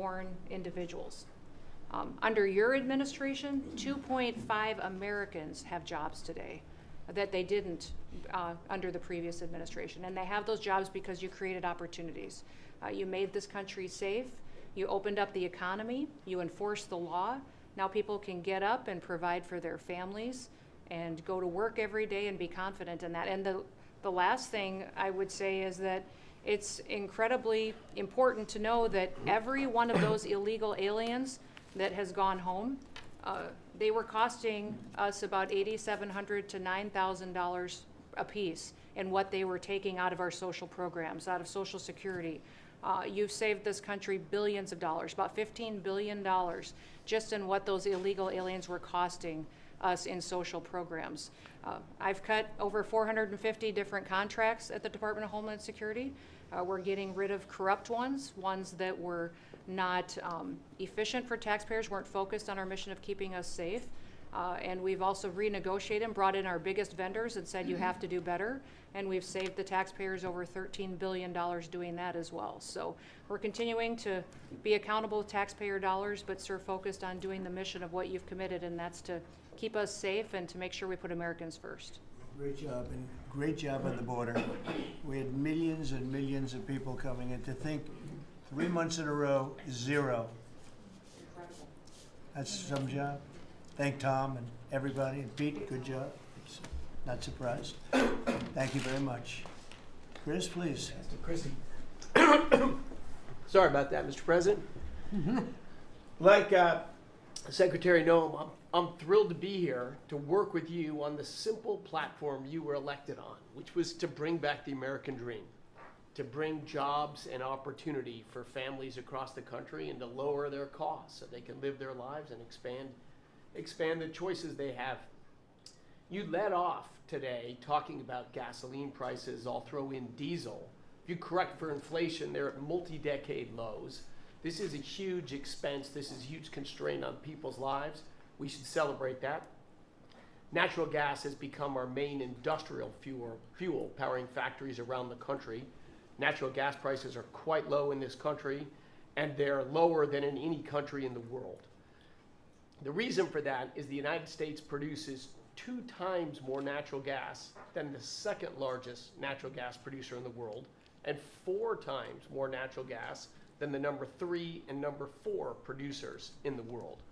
born individuals. Under your administration, 2.5 Americans have jobs today that they didn't under the previous administration. And they have those jobs because you created opportunities. You made this country safe. You opened up the economy. You enforced the law. Now people can get up and provide for their families and go to work every day and be confident in that. And the last thing I would say is that it's incredibly important to know that every one of those illegal aliens that has gone home, they were costing us about $8,700 to $9,000 a piece in what they were taking out of our social programs, out of Social Security. You've saved this country billions of dollars, about $15 billion, just in what those illegal aliens were costing us in social programs. I've cut over 450 different contracts at the Department of Homeland Security. We're getting rid of corrupt ones that were not efficient for taxpayers, weren't focused on our mission of keeping us safe. And we've also renegotiated and brought in our biggest vendors and said you have to do better. And we've saved the taxpayers over $13 billion doing that as well. So we're continuing to be accountable with taxpayer dollars, but sir, focused on doing the mission of what you've committed, and that's to keep us safe and to make sure we put Americans first. Great job, and great job on the border. We had millions and millions of people coming in. To think 3 months in a row, zero. Incredible. That's some job. Thank Tom and everybody. And Pete, good job. Not surprised. Thank you very much. Chris, please. Mr. Christie. Sorry about that, Mr. President. Like Secretary Noem, I'm thrilled to be here to work with you on the simple platform you were elected on, which was to bring back the American dream, to bring jobs and opportunity for families across the country and to lower their costs so they can live their lives and expand the choices they have. You led off today talking about gasoline prices. I'll throw in diesel. If you correct for inflation, they're at multi-decade lows. This is a huge expense. This is a huge constraint on people's lives. We should celebrate that. Natural gas has become our main industrial fuel powering factories around the country. Natural gas prices are quite low in this country, and they're lower than in any country in the world. The reason for that is the United States produces 2 times more natural gas than the second largest natural gas producer in the world, and 4 times more natural gas than the number 3 and number 4 producers in the world.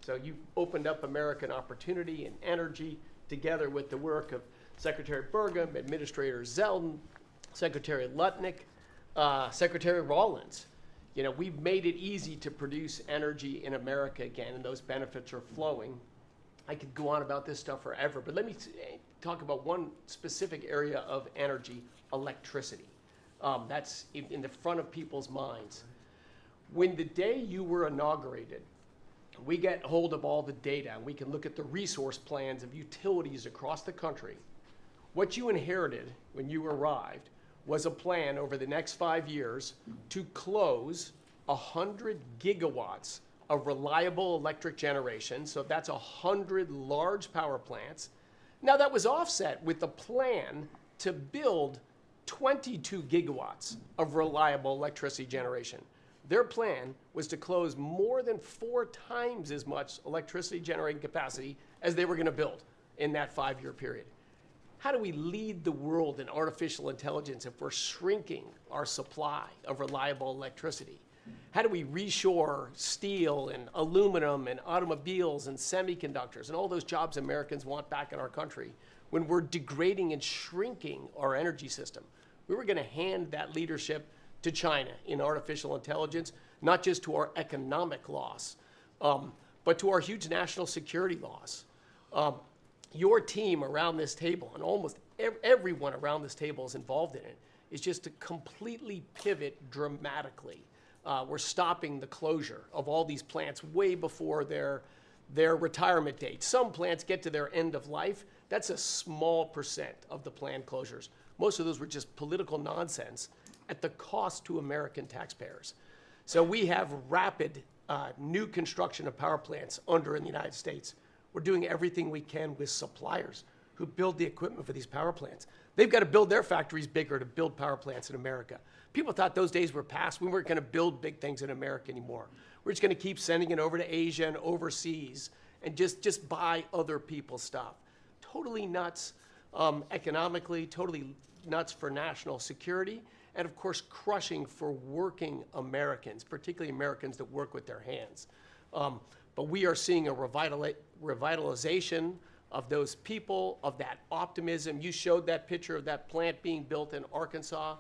So you've opened up American opportunity and energy together with the work of Secretary Burgum, Administrator Zeldin, Secretary Lutnick, Secretary Rawlins. You know, we've made it easy to produce energy in America again, and those benefits are flowing. I could go on about this stuff forever, but let me talk about one specific area of energy, electricity. That's in the front of people's minds. When the day you were inaugurated, we get hold of all the data, and we can look at the resource plans of utilities across the country. What you inherited when you arrived was a plan over the next 5 years to close 100 gigawatts of reliable electric generation. So that's 100 large power plants. Now that was offset with a plan to build 22 gigawatts of reliable electricity generation. Their plan was to close more than 4 times as much electricity generating capacity as they were going to build in that 5-year period. How do we lead the world in artificial intelligence if we're shrinking our supply of reliable electricity? How do we reshore steel and aluminum and automobiles and semiconductors and all those jobs Americans want back in our country when we're degrading and shrinking our energy system? We were going to hand that leadership to China in artificial intelligence, not just to our economic loss, but to our huge national security loss. Your team around this table, and almost everyone around this table is involved in it, is just to completely pivot dramatically. We're stopping the closure of all these plants way before their retirement date. Some plants get to their end of life. That's a small percent of the planned closures. Most of those were just political nonsense at the cost to American taxpayers. So we have rapid new construction of power plants in the United States. We're doing everything we can with suppliers. who build the equipment for these power plants. They've got to build their factories bigger to build power plants in America. People thought those days were past. We weren't going to build big things in America anymore. We're just going to keep sending it over to Asia and overseas and just buy other people's stuff. Totally nuts economically, totally nuts for national security, and of course crushing for working Americans, particularly Americans that work with their hands. But we are seeing a revitalization of those people, of that optimism. You showed that picture of that plant being built in Arkansas,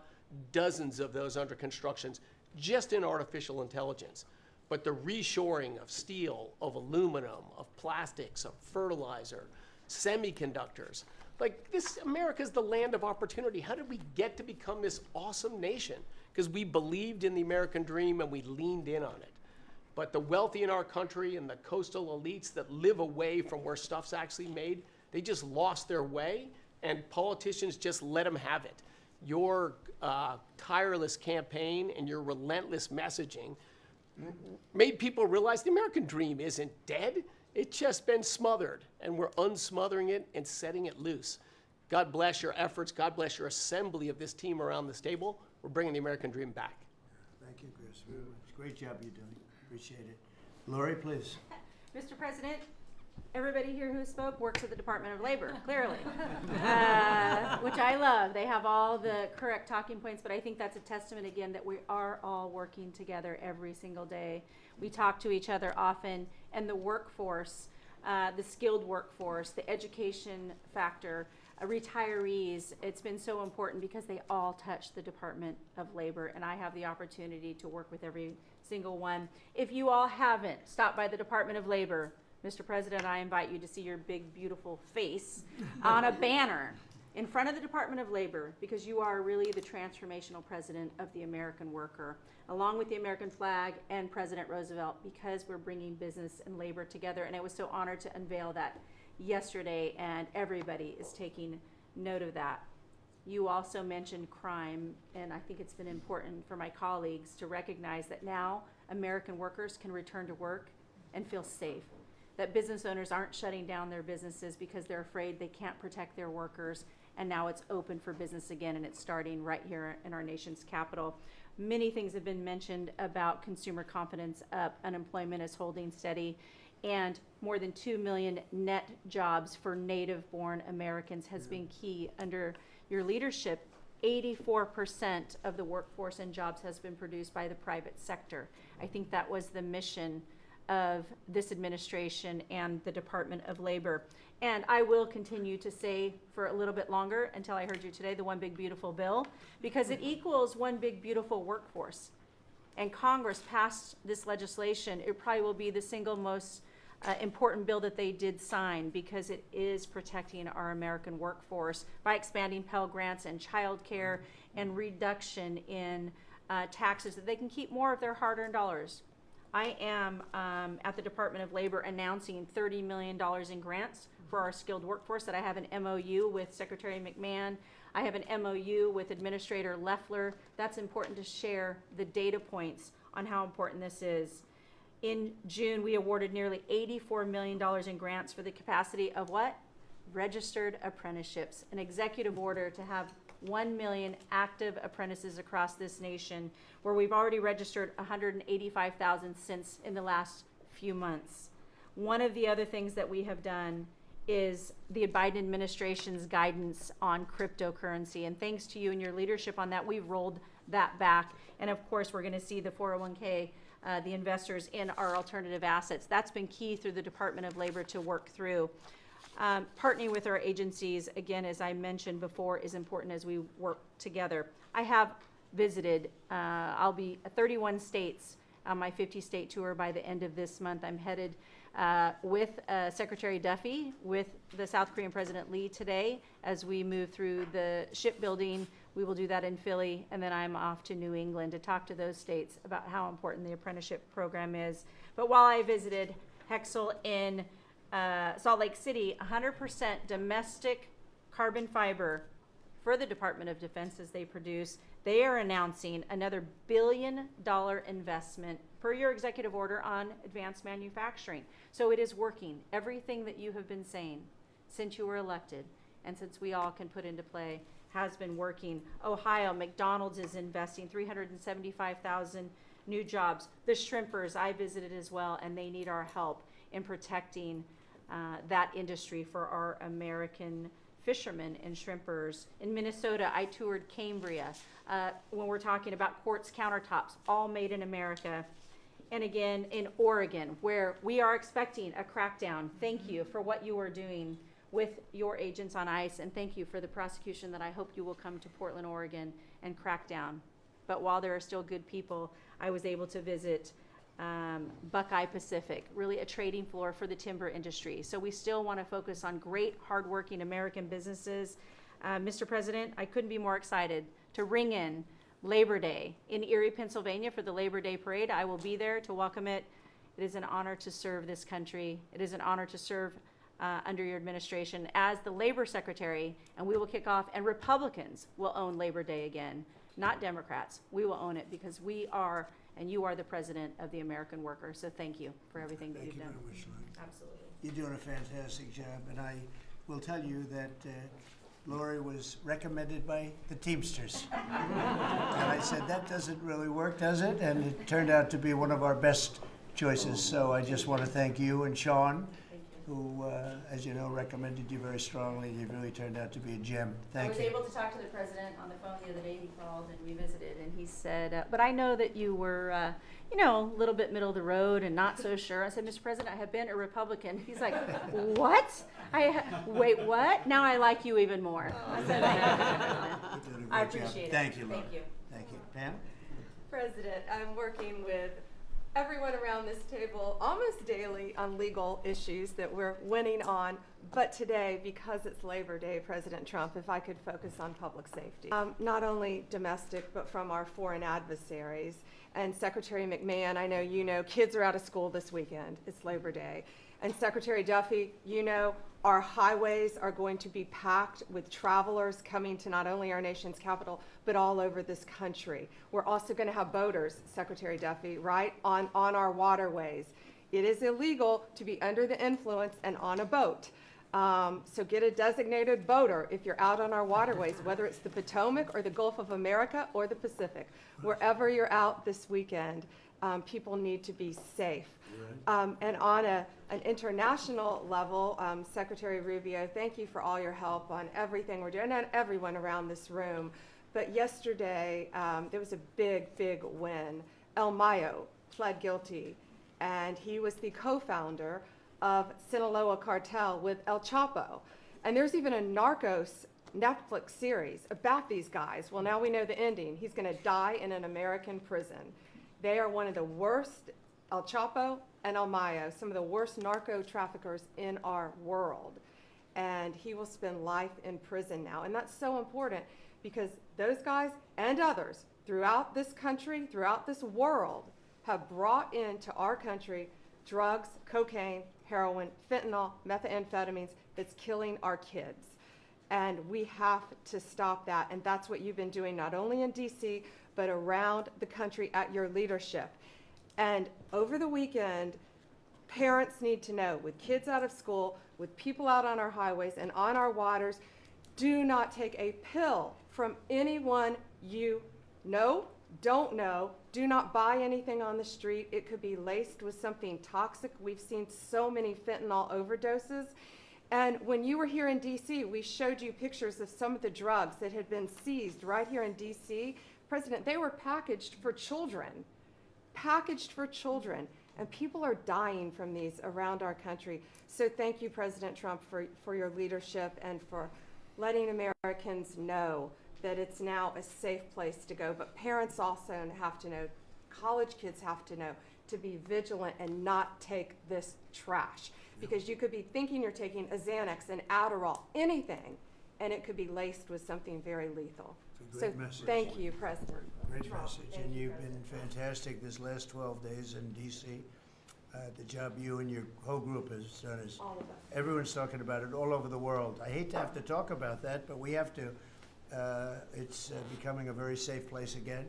dozens of those under constructions, just in artificial intelligence. But the reshoring of steel, of aluminum, of plastics, of fertilizer, semiconductors, like this, America's the land of opportunity. How did we get to become this awesome nation? Because we believed in the American dream and we leaned in on it. But the wealthy in our country and the coastal elites that live away from where stuff's actually made, they just lost their way, and politicians just let them have it. Your tireless campaign and your relentless messaging made people realize the American dream isn't dead. It's just been smothered, and we're unsmothering it and setting it loose. God bless your efforts. God bless your assembly of this team around this table. We're bringing the American dream back. Thank you, Chris. Very much. Great job you're doing. Appreciate it. Lori, please. Mr. President, everybody here who spoke works at the Department of Labor, clearly, which I love. They have all the correct talking points, but I think that's a testament again that we are all working together every single day. We talk to each other often, and the workforce, the skilled workforce, the education factor, retirees, it's been so important because they all touch the Department of Labor, and I have the opportunity to work with every single one. If you all haven't stopped by the Department of Labor, Mr. President, I invite you to see your big, beautiful face on a banner in front of the Department of Labor, because you are really the transformational president of the American worker, along with the American flag and President Roosevelt, because we're bringing business and labor together. And I was so honored to unveil that yesterday, and everybody is taking note of that. You also mentioned crime, and I think it's been important for my colleagues to recognize that now American workers can return to work and feel safe. That business owners aren't shutting down their businesses because they're afraid they can't protect their workers, and now it's open for business again, and it's starting right here in our nation's capital. Many things have been mentioned about consumer confidence up, unemployment is holding steady, and more than 2 million net jobs for native-born Americans has been key under your leadership. 84% of the workforce and jobs has been produced by the private sector. I think that was the mission of this administration and the Department of Labor. And I will continue to say for a little bit longer, until I heard you today, the One Big Beautiful Bill, because it equals one big beautiful workforce. And Congress passed this legislation. It probably will be the single most important bill that they did sign, because it is protecting our American workforce by expanding Pell Grants and child care and reduction in taxes, that they can keep more of their hard-earned dollars. I am at the Department of Labor announcing $30 million in grants for our skilled workforce, that I have an MOU with Secretary McMahon. I have an MOU with Administrator Loeffler. That's important to share the data points on how important this is. In June, we awarded nearly $84 million in grants for the capacity of what? Registered apprenticeships, an executive order to have 1 million active apprentices across this nation, where we've already registered 185,000 since in the last few months. One of the other things that we have done is the Biden administration's guidance on cryptocurrency. And thanks to you and your leadership on that, we've rolled that back. And of course, we're going to see the 401k, the investors in our alternative assets. That's been key through the Department of Labor to work through. Partnering with our agencies, again, as I mentioned before, is important as we work together. I have visited, I'll be 31 states on my 50-state tour by the end of this month. I'm headed with Secretary Duffy, with the South Korean President Lee today, as we move through the shipbuilding. We will do that in Philly, and then I'm off to New England to talk to those states about how important the apprenticeship program is. But while I visited Hexel in Salt Lake City, 100% domestic carbon fiber for the Department of Defense as they produce. They are announcing another $1 billion investment per your executive order on advanced manufacturing. So it is working. Everything that you have been saying since you were elected and since we all can put into play, has been working. Ohio, McDonald's is investing 375,000 new jobs. The shrimpers, I visited as well, and they need our help in protecting that industry for our American fishermen and shrimpers. In Minnesota, I toured Cambria. When we're talking about quartz countertops, all made in America. And again, in Oregon, where we are expecting a crackdown. Thank you for what you are doing with your agents on ICE, and thank you for the prosecution that I hope you will come to Portland, Oregon, and crack down. But while there are still good people, I was able to visit Buckeye Pacific, really a trading floor for the timber industry. So we still want to focus on great, hardworking American businesses. Mr. President, I couldn't be more excited to ring in Labor Day in Erie, Pennsylvania for the Labor Day Parade. I will be there to welcome it. It is an honor to serve this country. It is an honor to serve under your administration as the Labor Secretary, and we will kick off, and Republicans will own Labor Day again, not Democrats. We will own it because we are, and you are the president of the American worker. So thank you for everything that you've done. Thank you very much, Lori. Absolutely. You're doing a fantastic job, and I will tell you that Lori was recommended by the Teamsters. And I said, that doesn't really work, does it? And it turned out to be one of our best choices. So I just want to thank you and Sean, who, as you know, recommended you very strongly. You really turned out to be a gem. Thank you. I was able to talk to the president on the phone the other day. He called and we visited, and he said, but I know that you were, you know, a little bit middle of the road and not so sure. I said, Mr. President, I have been a Republican. He's like, what? Wait, what? Now I like you even more. I said, You're doing a I great job. appreciate it. Thank you, Lori. Thank you. Thank you. Pam? President, I'm working with everyone around this table almost daily on legal issues that we're winning on. But today, because it's Labor Day, President Trump, if I could focus on public safety. Not only domestic, but from our foreign adversaries. And Secretary McMahon, I know you know, kids are out of school this weekend. It's Labor Day. And Secretary Duffy, you know, our highways are going to be packed with travelers coming to not only our nation's capital, but all over this country. We're also going to have boaters, Secretary Duffy, right, on our waterways. It is illegal to be under the influence and on a boat. So get a designated boater if you're out on our waterways, whether it's the Potomac or the Gulf of America or the Pacific. Wherever you're out this weekend, people need to be safe. And on an international level, Secretary Rubio, thank you for all your help on everything we're doing, and everyone around this room. But yesterday, there was a big, big win. El Mayo pled guilty, and he was the co-founder of Sinaloa Cartel with El Chapo. And there's even a Narcos Netflix series about these guys. Well, now we know the ending. He's going to die in an American prison. They are one of the worst, El Chapo and El Mayo, some of the worst narco traffickers in our world. And he will spend life in prison now. And that's so important because those guys and others throughout this country, throughout this world, have brought into our country drugs, cocaine, heroin, fentanyl, methamphetamines that's killing our kids. And we have to stop that. And that's what you've been doing not only in DC, but around the country at your leadership. And over the weekend, parents need to know, with kids out of school, with people out on our highways and on our waters, do not take a pill from anyone you know, don't know. Do not buy anything on the street. It could be laced with something toxic. We've seen so many fentanyl overdoses. And when you were here in DC, we showed you pictures of some of the drugs that had been seized right here in DC. President, they were packaged for children. Packaged for children. And people are dying from these around our country. So thank you, President Trump, for your leadership and for letting Americans know that it's now a safe place to go. But parents also have to know, college kids have to know, to be vigilant and not take this trash. Because you could be thinking you're taking a Xanax, an Adderall, anything, and it could be laced with something very lethal. It's a great message. Thank you, President. Great Trump. message, Thank and you, you've been fantastic this last 12 days in DC. The job you and your whole group has done is, All of us. everyone's talking about it all over the world. I hate to have to talk about that, but we have to. It's becoming a very safe place again,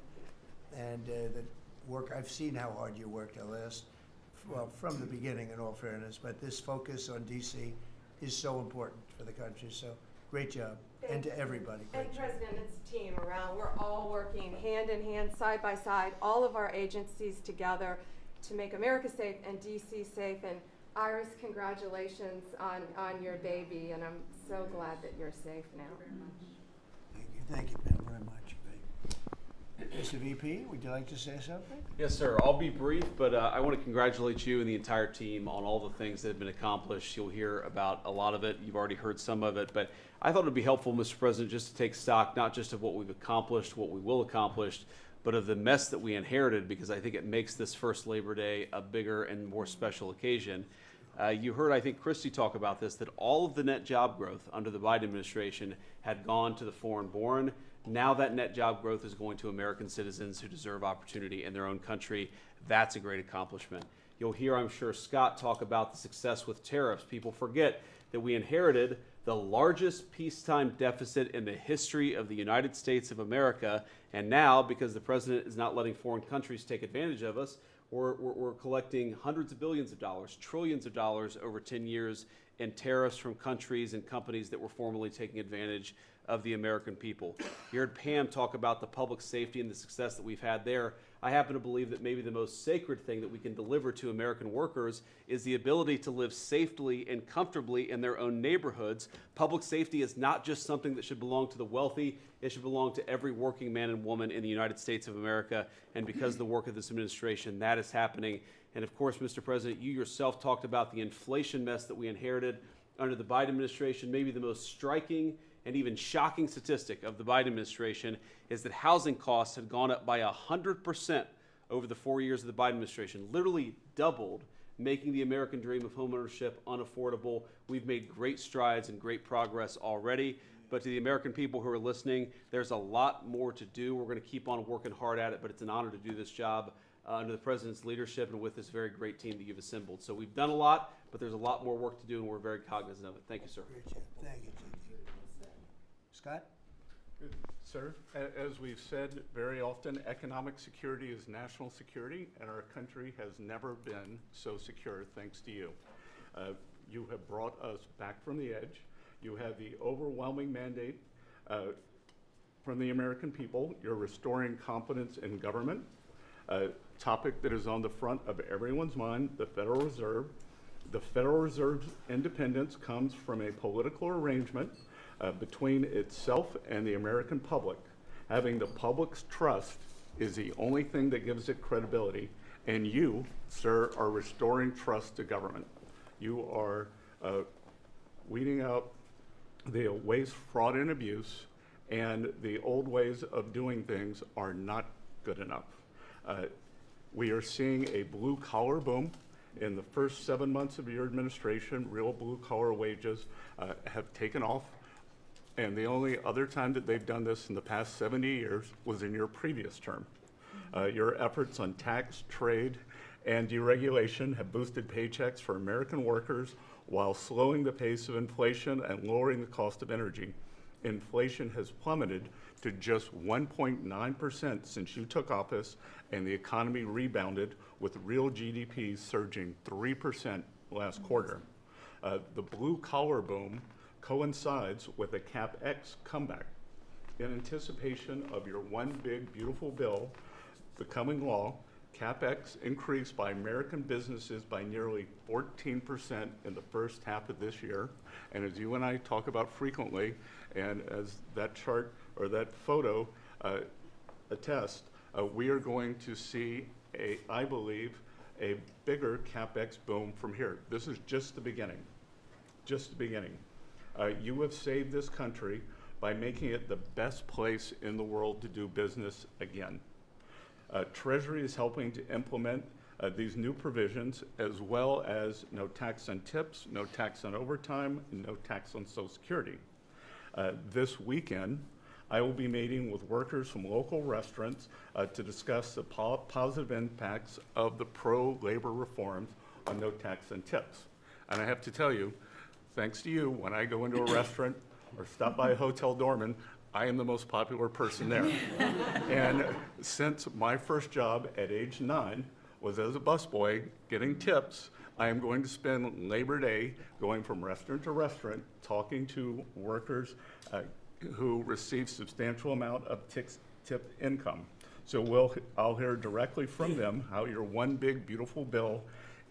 and the work, I've seen how hard you worked from the beginning in all fairness, but this focus on DC is so important for the country, so Great job. And to everybody. And Great job. President, it's a team around. We're all working hand in hand, side by side, all of our agencies together to make America safe and DC safe. And Iris, congratulations on your baby, and I'm so glad that you're safe now. Thank you, Pam, very much. Great. Mr. VP, would you like to say something? Yes, sir. I'll be brief, but I want to congratulate you and the entire team on all the things that have been accomplished. You'll hear about a lot of it. You've already heard some of it, but I thought it would be helpful, Mr. President, just to take stock, not just of what we've accomplished, what we will accomplish, but of the mess that we inherited, because I think it makes this first Labor Day a bigger and more special occasion. You heard, I think, Christie talk about this, that all of the net job growth under the Biden administration had gone to the foreign-born. Now that net job growth is going to American citizens who deserve opportunity in their own country. That's a great accomplishment. You'll hear, I'm sure, Scott talk about the success with tariffs. People forget that we inherited the largest peacetime deficit in the history of the United States of America. And now, because the president is not letting foreign countries take advantage of us, we're collecting hundreds of billions of dollars, trillions of dollars over 10 years in tariffs from countries and companies that were formerly taking advantage of the American people. You heard Pam talk about the public safety and the success that we've had there. I happen to believe that maybe the most sacred thing that we can deliver to American workers is the ability to live safely and comfortably in their own neighborhoods. Public safety is not just something that should belong to the wealthy. It should belong to every working man and woman in the United States of America. And because of the work of this administration, that is happening. And of course, Mr. President, you yourself talked about the inflation mess that we inherited under the Biden administration. Maybe the most striking and even shocking statistic of the Biden administration is that housing costs had gone up by 100% over the 4 years of the Biden administration, literally doubled, making the American dream of homeownership unaffordable. We've made great strides and great progress already, but to the American people who are listening, there's a lot more to do. We're going to keep on working hard at it, but it's an honor to do this job under the president's leadership and with this very great team that you've assembled. So we've done a lot, but there's a lot more work to do, and we're very cognizant of it. Thank you, sir. Great job. Thank you, Jim. Scott? Good. Sir, as we've said very often, economic security is national security, and our country has never been so secure thanks to you. You have brought us back from the edge. You have the overwhelming mandate from the American people. You're restoring confidence in government, a topic that is on the front of everyone's mind, the Federal Reserve. The Federal Reserve's independence comes from a political arrangement between itself and the American public. Having the public's trust is the only thing that gives it credibility, and you, sir, are restoring trust to government. You are weeding out the waste, fraud, and abuse, and the old ways of doing things are not good enough. We are seeing a blue-collar boom. In the first 7 months of your administration, real blue-collar wages have taken off. And the only other time that they've done this in the past 70 years was in your previous term. Your efforts on tax, trade, and deregulation have boosted paychecks for American workers while slowing the pace of inflation and lowering the cost of energy. Inflation has plummeted to just 1.9% since you took office, and the economy rebounded with real GDP surging 3% last quarter. The blue-collar boom coincides with a CapEx comeback. In anticipation of your one big beautiful bill becoming law, CapEx increased by American businesses by nearly 14% in the first half of this year. And as you and I talk about frequently, and as that chart or that photo attests, we are going to see, I believe, a bigger CapEx boom from here. This is just the beginning, just the beginning. You have saved this country by making it the best place in the world to do business again. Treasury is helping to implement these new provisions, as well as no tax on tips, no tax on overtime, and no tax on Social Security. This weekend, I will be meeting with workers from local restaurants to discuss the positive impacts of the pro-labor reforms on no tax on tips. And I have to tell you, thanks to you, when I go into a restaurant or stop by a Hotel Dorman, I am the most popular person there. And since my first job at age 9 was as a busboy getting tips. I am going to spend Labor Day going from restaurant to restaurant, talking to workers who receive substantial amount of tip income. So I'll hear directly from them how your one big beautiful bill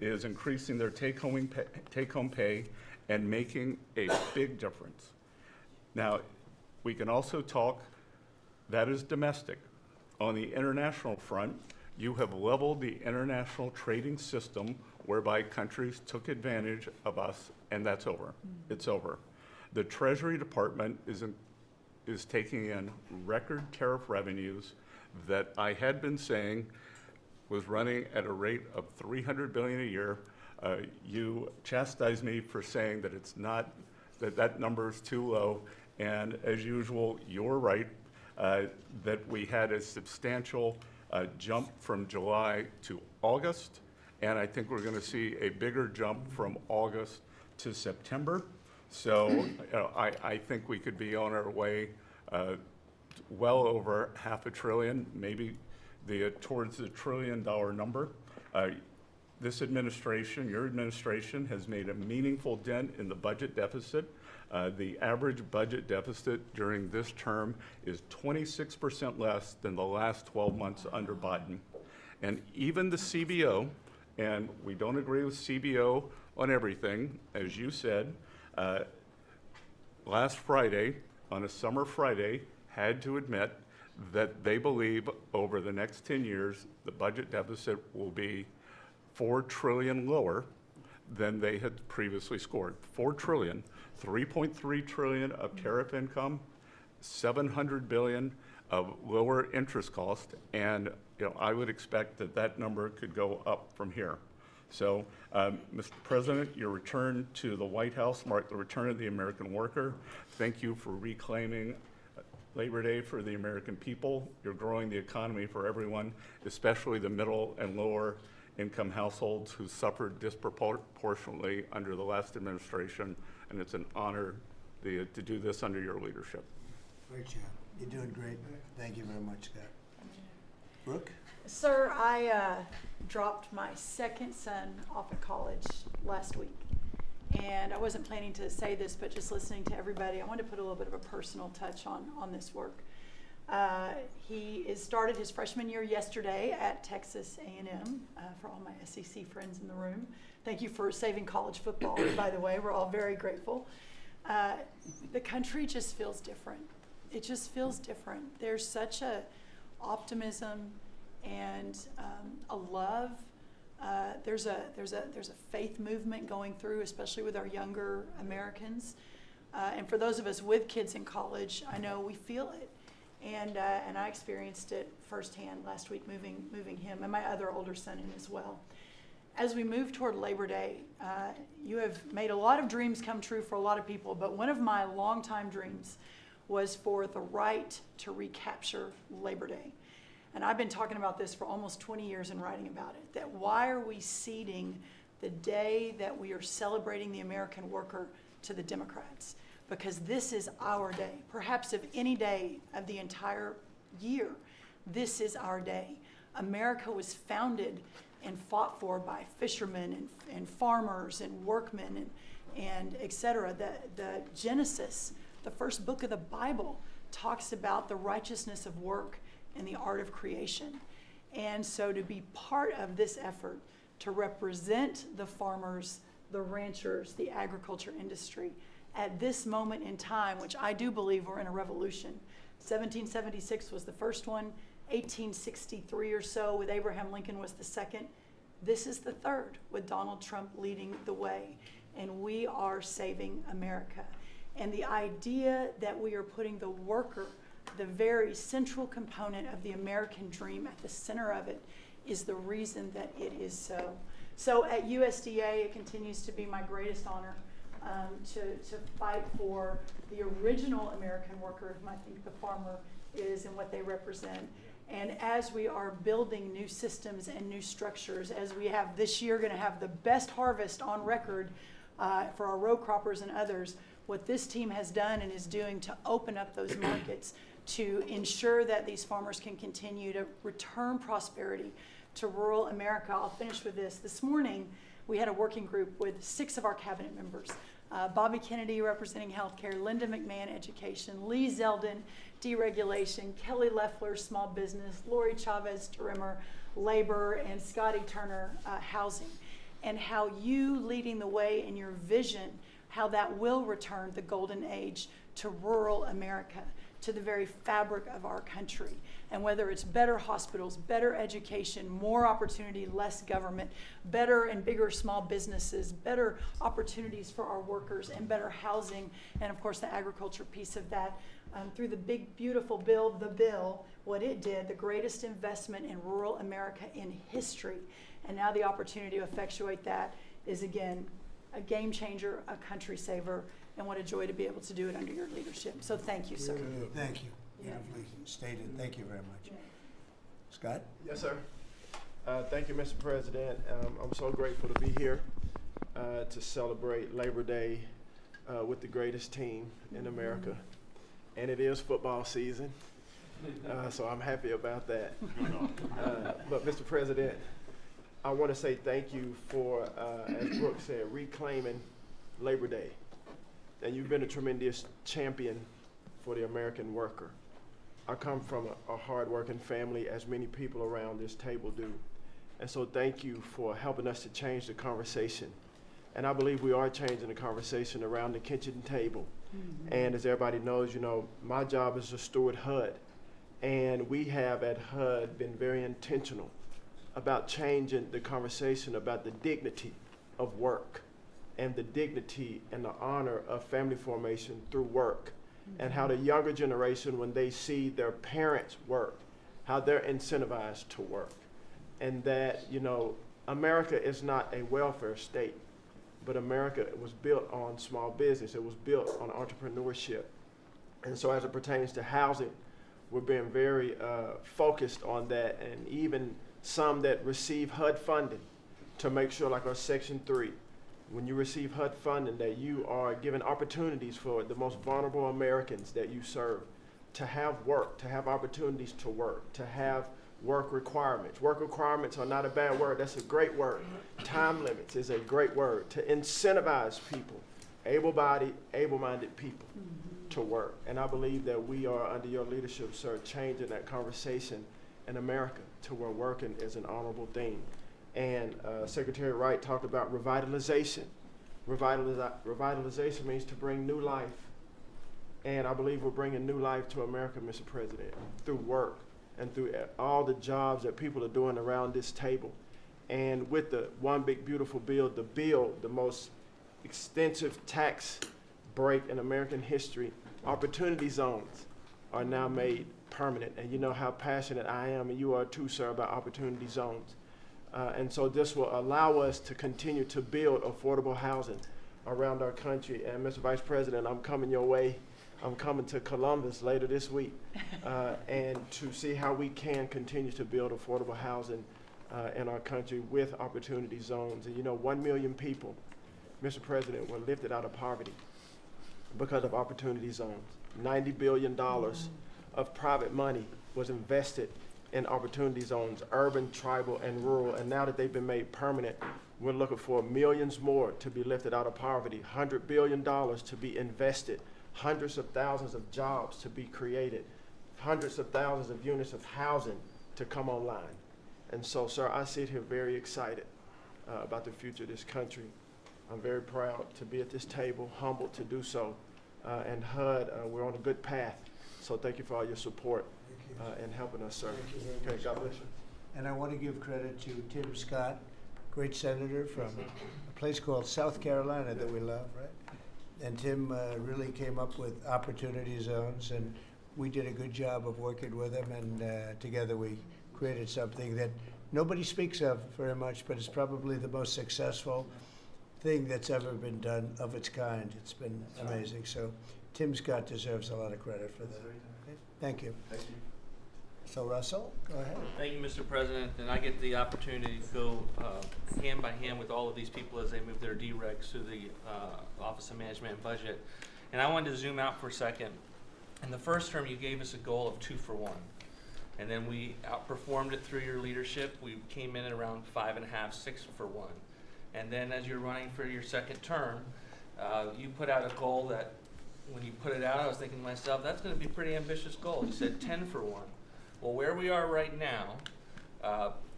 is increasing their take-home pay and making a big difference. Now, we can also talk, that is domestic. On the international front, you have leveled the international trading system whereby countries took advantage of us, and that's over. It's over. The Treasury Department is taking in record tariff revenues that I had been saying was running at a rate of $300 billion a year. You chastised me for saying that it's not, that number is too low, and as usual, you're right, that we had a substantial jump from July to August, and I think we're going to see a bigger jump from August to September. So I think we could be on our way well over $500 billion, maybe towards the $1 trillion number. This administration, your administration, has made a meaningful dent in the budget deficit. The average budget deficit during this term is 26% less than the last 12 months under Biden. And even the CBO, and we don't agree with CBO on everything, as you said, last Friday, on a summer Friday, had to admit that they believe over the next 10 years, the budget deficit will be $4 trillion lower than they had previously scored. $4 trillion, 3.3 trillion of tariff income, 700 billion of lower interest cost, and I would expect that number could go up from here. So, Mr. President, your return to the White House marked the return of the American worker. Thank you for reclaiming Labor Day for the American people. You're growing the economy for everyone, especially the middle and lower income households who suffered disproportionately under the last administration, and it's an honor to do this under your leadership. Great job. You're doing great. Thank you very much, Scott. Brooke? Sir, I dropped my second son off at college last week. And I wasn't planning to say this, but just listening to everybody, I wanted to put a little bit of a personal touch on this work. He started his freshman year yesterday at Texas A&M, for all my SEC friends in the room. Thank you for saving college football, by the way. We're all very grateful. The country just feels different. It just feels different. There's such a optimism and a love. There's a faith movement going through, especially with our younger Americans. And for those of us with kids in college, I know we feel it. And I experienced it firsthand last week, moving him and my other older son in as well. As we move toward Labor Day, you have made a lot of dreams come true for a lot of people, but one of my longtime dreams was for the right to recapture Labor Day. And I've been talking about this for almost 20 years and writing about it, that why are we ceding the day that we are celebrating the American worker to the Democrats? Because this is our day. Perhaps of any day of the entire year, this is our day. America was founded and fought for by fishermen and farmers and workmen and et cetera. The Genesis, the first book of the Bible, talks about the righteousness of work and the art of creation. And so to be part of this effort to represent the farmers, the ranchers, the agriculture industry at this moment in time, which I do believe we're in a revolution. 1776 was the first one, 1863 or so with Abraham Lincoln was the second. This is the third with Donald Trump leading the way. And we are saving America. And the idea that we are putting the worker, the very central component of the American dream, at the center of it is the reason that it is so. So at USDA, it continues to be my greatest honor to fight for the original American worker, whom I think the farmer is and what they represent. And as we are building new systems and new structures, as we have this year going to have the best harvest on record for our row croppers and others, what this team has done and is doing to open up those markets to ensure that these farmers can continue to return prosperity to rural America. I'll finish with this. This morning, we had a working group with 6 of our cabinet members. Bobby Kennedy representing healthcare, Linda McMahon education, Lee Zeldin deregulation, Kelly Loeffler small business, Lori Chavez Tarimmer labor, and Scotty Turner housing. And how you leading the way in your vision, how that will return the golden age to rural America, to the very fabric of our country. And whether it's better hospitals, better education, more opportunity, less government, better and bigger small businesses, better opportunities for our workers, and better housing, and of course the agriculture piece of that, through the big, beautiful bill, what it did, the greatest investment in rural America in history. And now the opportunity to effectuate that is, again, a game changer, a country saver, and what a joy to be able to do it under your leadership. So thank you, sir. Thank you. Beautifully stated. Thank you very much. Scott? Yes, sir. Thank you, Mr. President. I'm so grateful to be here to celebrate Labor Day with the greatest team in America. And it is football season, so I'm happy about that. But Mr. President, I want to say thank you for, as Brooke said, reclaiming Labor Day. And you've been a tremendous champion for the American worker. I come from a hard-working family, as many people around this table do. And so thank you for helping us to change the conversation. And I believe we are changing the conversation around the kitchen table. And as everybody knows, you know, my job is to steward HUD. And we have at HUD been very intentional about changing the conversation about the dignity of work and the dignity and the honor of family formation through work. And how the younger generation, when they see their parents work, how they're incentivized to work. And that, you know, America is not a welfare state, but America was built on small business. It was built on entrepreneurship. And so as it pertains to housing, we're being very focused on that, and even some that receive HUD funding to make sure, like our Section 3, when you receive HUD funding, that you are given opportunities for the most vulnerable Americans that you serve to have work, to have opportunities to work, to have work requirements. Work requirements are not a bad word, that's a great word. Time limits is a great word, to incentivize people, able-bodied, able-minded people to work. And I believe that we are, under your leadership, sir, changing that conversation in America to where working is an honorable thing. And Secretary Wright talked about revitalization. Revitalization means to bring new life. And I believe we're bringing new life to America, Mr. President, through work and through all the jobs that people are doing around this table. And with the One Big Beautiful Bill, the most extensive tax break in American history, opportunity zones are now made permanent. And you know how passionate I am, and you are too, sir, about opportunity zones. And so this will allow us to continue to build affordable housing around our country. And Mr. Vice President, I'm coming your way. I'm coming to Columbus later this week and to see how we can continue to build affordable housing in our country with opportunity zones. And you know, 1 million people, Mr. President, were lifted out of poverty because of opportunity zones. $90 billion of private money was invested in opportunity zones, urban, tribal, and rural. And now that they've been made permanent, we're looking for millions more to be lifted out of poverty, $100 billion to be invested, hundreds of thousands of jobs to be created, hundreds of thousands of units of housing to come online. And so, sir, I sit here very excited about the future of this country. I'm very proud to be at this table, humbled to do so. And HUD, we're on a good path. So thank you for all your support and helping us, sir. Okay, God bless you. And I want to give credit to Tim Scott, great senator from a place called South Carolina that we love, right? And Tim really came up with opportunity zones, and we did a good job of working with him, and together we created something that nobody speaks of very much, but it's probably the most successful thing that's ever been done of its kind. It's been amazing. So Tim Scott deserves a lot of credit for that. Okay? Thank you. Thank you. So Russell, go ahead. Thank you, Mr. President. And I get the opportunity to go hand by hand with all of these people as they move their deregs through the Office of Management and Budget. And I wanted to zoom out for a second. In the first term, you gave us a goal of 2 for 1. And then we outperformed it through your leadership. We came in at around 5.5, 6 for 1. And then as you're running for your second term, you put out a goal that when you put it out, I was thinking to myself, that's going to be a pretty ambitious goal. You said 10 for 1. Well, where we are right now,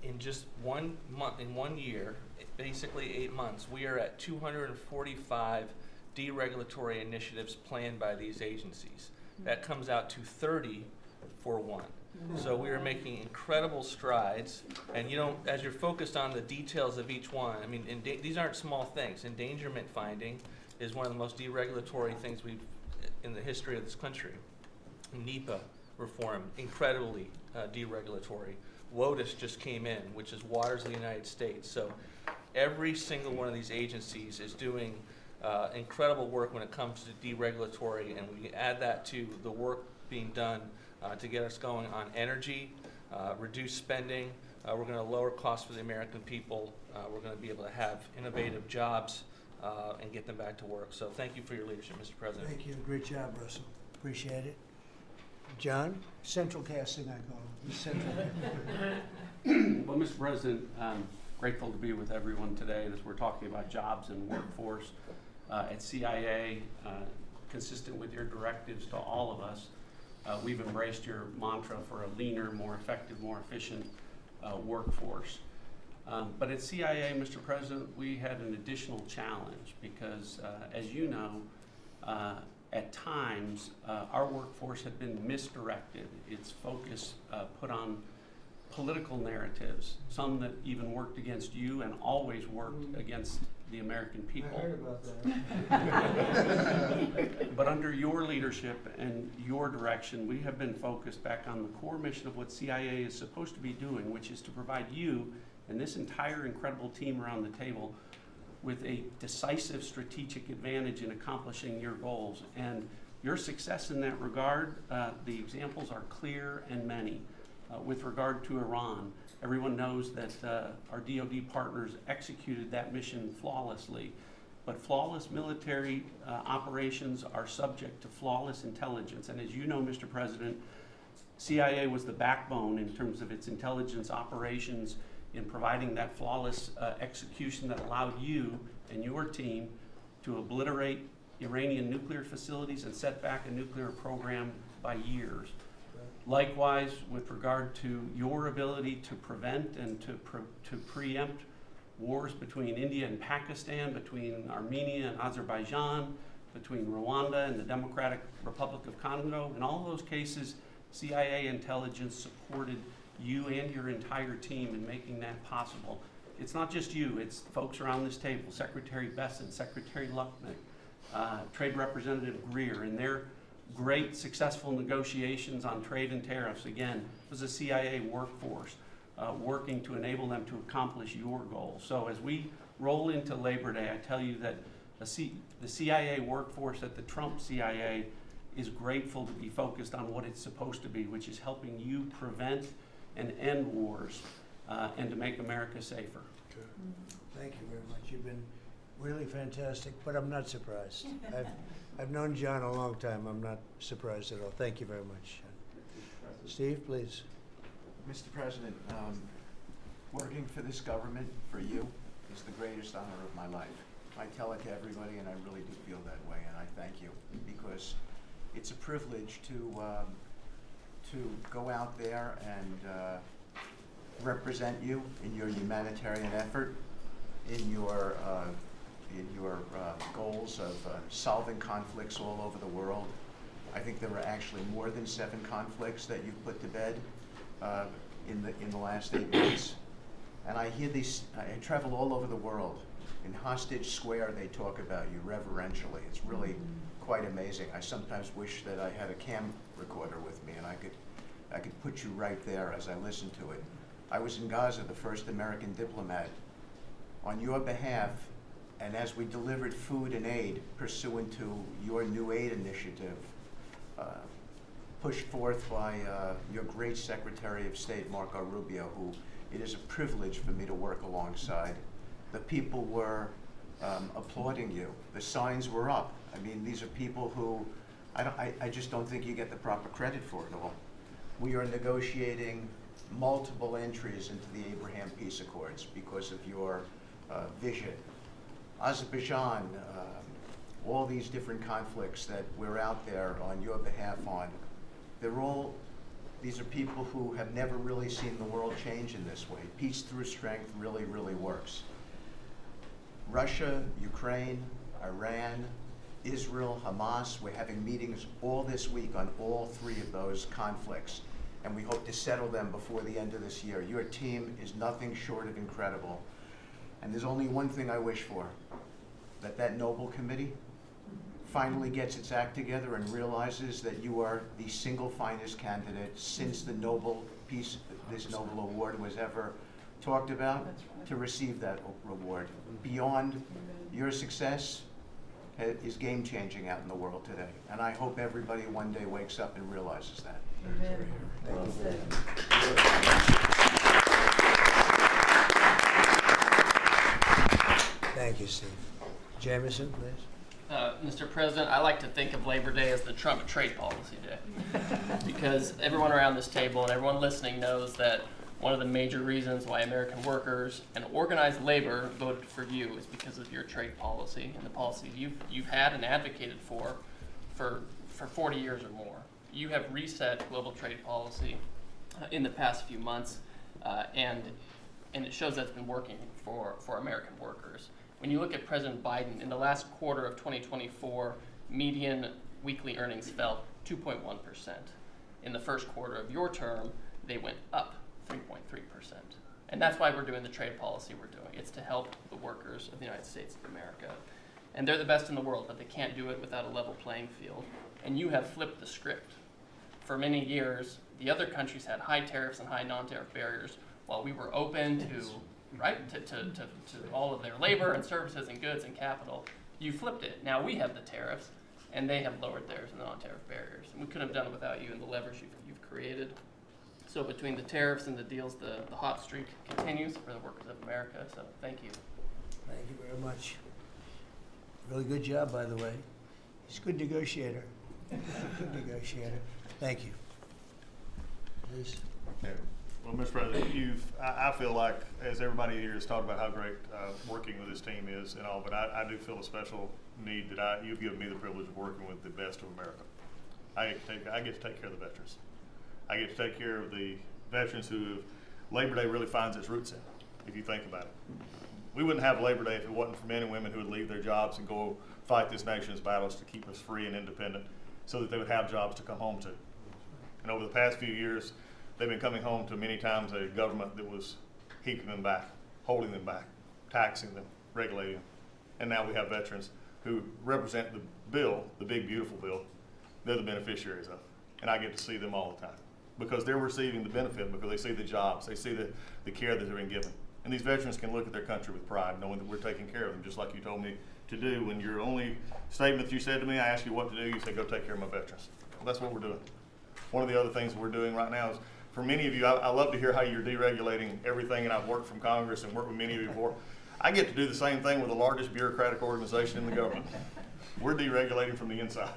in just 1 month, in 1 year, basically 8 months, we are at 245 deregulatory initiatives planned by these agencies. That comes out to 30 for 1. So we are making incredible strides, and as you're focused on the details of each one, I mean, these aren't small things. Endangerment finding is one of the most deregulatory things in the history of this country. NEPA reform, incredibly deregulatory. WOTUS just came in, which is Waters of the United States. So every single one of these agencies is doing incredible work when it comes to deregulatory, and we add that to the work being done to get us going on energy, reduce spending. We're going to lower costs for the American people. We're going to be able to have innovative jobs and get them back to work. So thank you for your leadership, Mr. President. Thank you. Great job, Russell. Appreciate it. John? Central casting, I call him. He's central casting. Well, Mr. President, I'm grateful to be with everyone today as we're talking about jobs and workforce. At CIA, consistent with your directives to all of us, we've embraced your mantra for a leaner, more effective, more efficient workforce. But at CIA, Mr. President, we had an additional challenge because, as you know, at times, our workforce had been misdirected. Its focus put on political narratives, some that even worked against you and always worked against the American people. I heard about that. But under your leadership and your direction, we have been focused back on the core mission of what CIA is supposed to be doing, which is to provide you and this entire incredible team around the table with a decisive strategic advantage in accomplishing your goals. And your success in that regard, the examples are clear and many. With regard to Iran, everyone knows that our DoD partners executed that mission flawlessly. But flawless military operations are subject to flawless intelligence. And as you know, Mr. President, CIA was the backbone in terms of its intelligence operations in providing that flawless execution that allowed you and your team to obliterate Iranian nuclear facilities and set back a nuclear program by years. Likewise, with regard to your ability to prevent and to preempt wars between India and Pakistan, between Armenia and Azerbaijan, between Rwanda and the Democratic Republic of Congo, in all those cases, CIA intelligence supported you and your entire team in making that possible. It's not just you, it's folks around this table, Secretary Bessent, Secretary Luckman, Trade Representative Greer, and their great successful negotiations on trade and tariffs. Again, it was a CIA workforce working to enable them to accomplish your goals. So as we roll into Labor Day, I tell you that the CIA workforce at the Trump CIA is grateful to be focused on what it's supposed to be, which is helping you prevent and end wars and to make America safer. Thank you very much. You've been really fantastic, but I'm not surprised. I've known John a long time. I'm not surprised at all. Thank you very much. Steve, please. Mr. President, working for this government, for you, is the greatest honor of my life. I tell it to everybody, and I really do feel that way, and I thank you, because it's a privilege to go out there and represent you in your humanitarian effort, in your goals of solving conflicts all over the world. I think there were actually more than 7 conflicts that you've put to bed in the last 8 months. And I hear these, I travel all over the world. In Hostage Square, they talk about you reverentially. It's really quite amazing. I sometimes wish that I had a cam recorder with me and I could put you right there as I listen to it. I was in Gaza, the first American diplomat. On your behalf, and as we delivered food and aid pursuant to your new aid initiative, pushed forth by your great Secretary of State, Marco Rubio, who it is a privilege for me to work alongside. The people were applauding you. The signs were up. I mean, these are people who I just don't think you get the proper credit for it all. we are negotiating multiple entries into the Abraham Peace Accords because of your vision. Azerbaijan, all these different conflicts that we're out there on your behalf on, these are people who have never really seen the world change in this way. Peace through strength really, really works. Russia, Ukraine, Iran, Israel, Hamas, we're having meetings all this week on all 3 of those conflicts, and we hope to settle them before the end of this year. Your team is nothing short of incredible, and there's only one thing I wish for, that noble committee finally gets its act together and realizes that you are the single finest candidate since the this Nobel Award was ever talked about to receive that reward. Beyond your success is game-changing out in the world today, and I hope everybody one day wakes up and realizes that. Amen. Well said. Thank you, Steve. Jamison, please. Mr. President, I like to think of Labor Day as the Trump trade policy day, because everyone around this table and everyone listening knows that one of the major reasons why American workers and organized labor voted for you is because of your trade policy and the policy you've had and advocated for 40 years or more. You have reset global trade policy in the past few months, and it shows that's been working for American workers. When you look at President Biden, in the last quarter of 2024, median weekly earnings fell 2.1%. In the first quarter of your term, they went up 3.3%. And that's why we're doing the trade policy we're doing. It's to help the workers of the United States of America. And they're the best in the world, but they can't do it without a level playing field. And you have flipped the script. For many years, the other countries had high tariffs and high non-tariff barriers, while we were open to all of their labor and services and goods and capital. You flipped it. Now we have the tariffs, and they have lowered theirs and the non-tariff barriers. And we couldn't have done it without you and the leverage you've created. So between the tariffs and the deals, the hot streak continues for the workers of America. So thank you. Thank you very much. Really good job, by the way. He's a good negotiator. Good negotiator. Thank you. Please. Yeah. Well, Mr. President, I feel like, as everybody here has talked about how great working with this team is and all, but I do feel a special need that you've given me the privilege of working with the best of America. I get to take care of the veterans. I get to take care of the veterans who Labor Day really finds its roots in, if you think about it. We wouldn't have Labor Day if it wasn't for men and women who would leave their jobs and go fight this nation's battles to keep us free and independent so that they would have jobs to come home to. And over the past few years, they've been coming home to many times a government that was keeping them back, holding them back, taxing them, regulating them. And now we have veterans who represent the bill, the big, beautiful bill, they're the beneficiaries of. And I get to see them all the time because they're receiving the benefit, because they see the jobs, they see the care that they're being given. And these veterans can look at their country with pride, knowing that we're taking care of them, just like you told me to do. When your only statement you said to me, I asked you what to do, you said, go take care of my veterans. Well, that's what we're doing. One of the other things we're doing right now is, for many of you, I love to hear how you're deregulating everything, and I've worked from Congress and worked with many of you before. I get to do the same thing with the largest bureaucratic organization in the government. We're deregulating from the inside.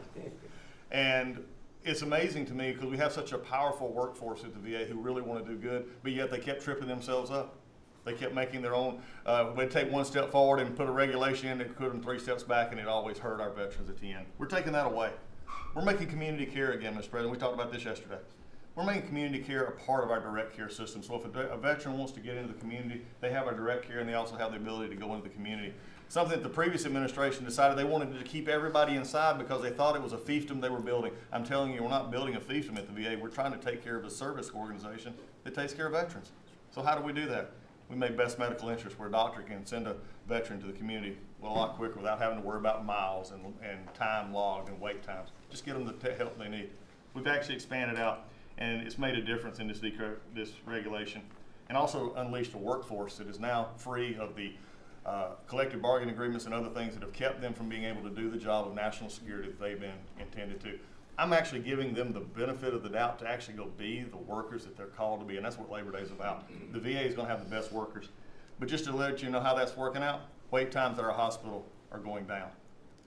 And it's amazing to me because we have such a powerful workforce at the VA who really want to do good, but yet they kept tripping themselves up. They kept making their own, we'd take one step forward and put a regulation in that put them 3 steps back, and it always hurt our veterans at the end. We're taking that away. We're making community care again, Mr. President. We talked about this yesterday. We're making community care a part of our direct care system. So if a veteran wants to get into the community, they have our direct care, and they also have the ability to go into the community. Something that the previous administration decided they wanted to keep everybody inside because they thought it was a fiefdom they were building. I'm telling you, we're not building a fiefdom at the VA. We're trying to take care of a service organization that takes care of veterans. So how do we do that? We make best medical interest where a doctor can send a veteran to the community a lot quicker without having to worry about miles and time logged and wait times. Just get them the help they need. We've actually expanded out, and it's made a difference in this regulation, and also unleashed a workforce that is now free of the collective bargaining agreements and other things that have kept them from being able to do the job of national security that they've been intended to. I'm actually giving them the benefit of the doubt to actually go be the workers that they're called to be, and that's what Labor Day is about. The VA is going to have the best workers. But just to let you know how that's working out, wait times at our hospital are going down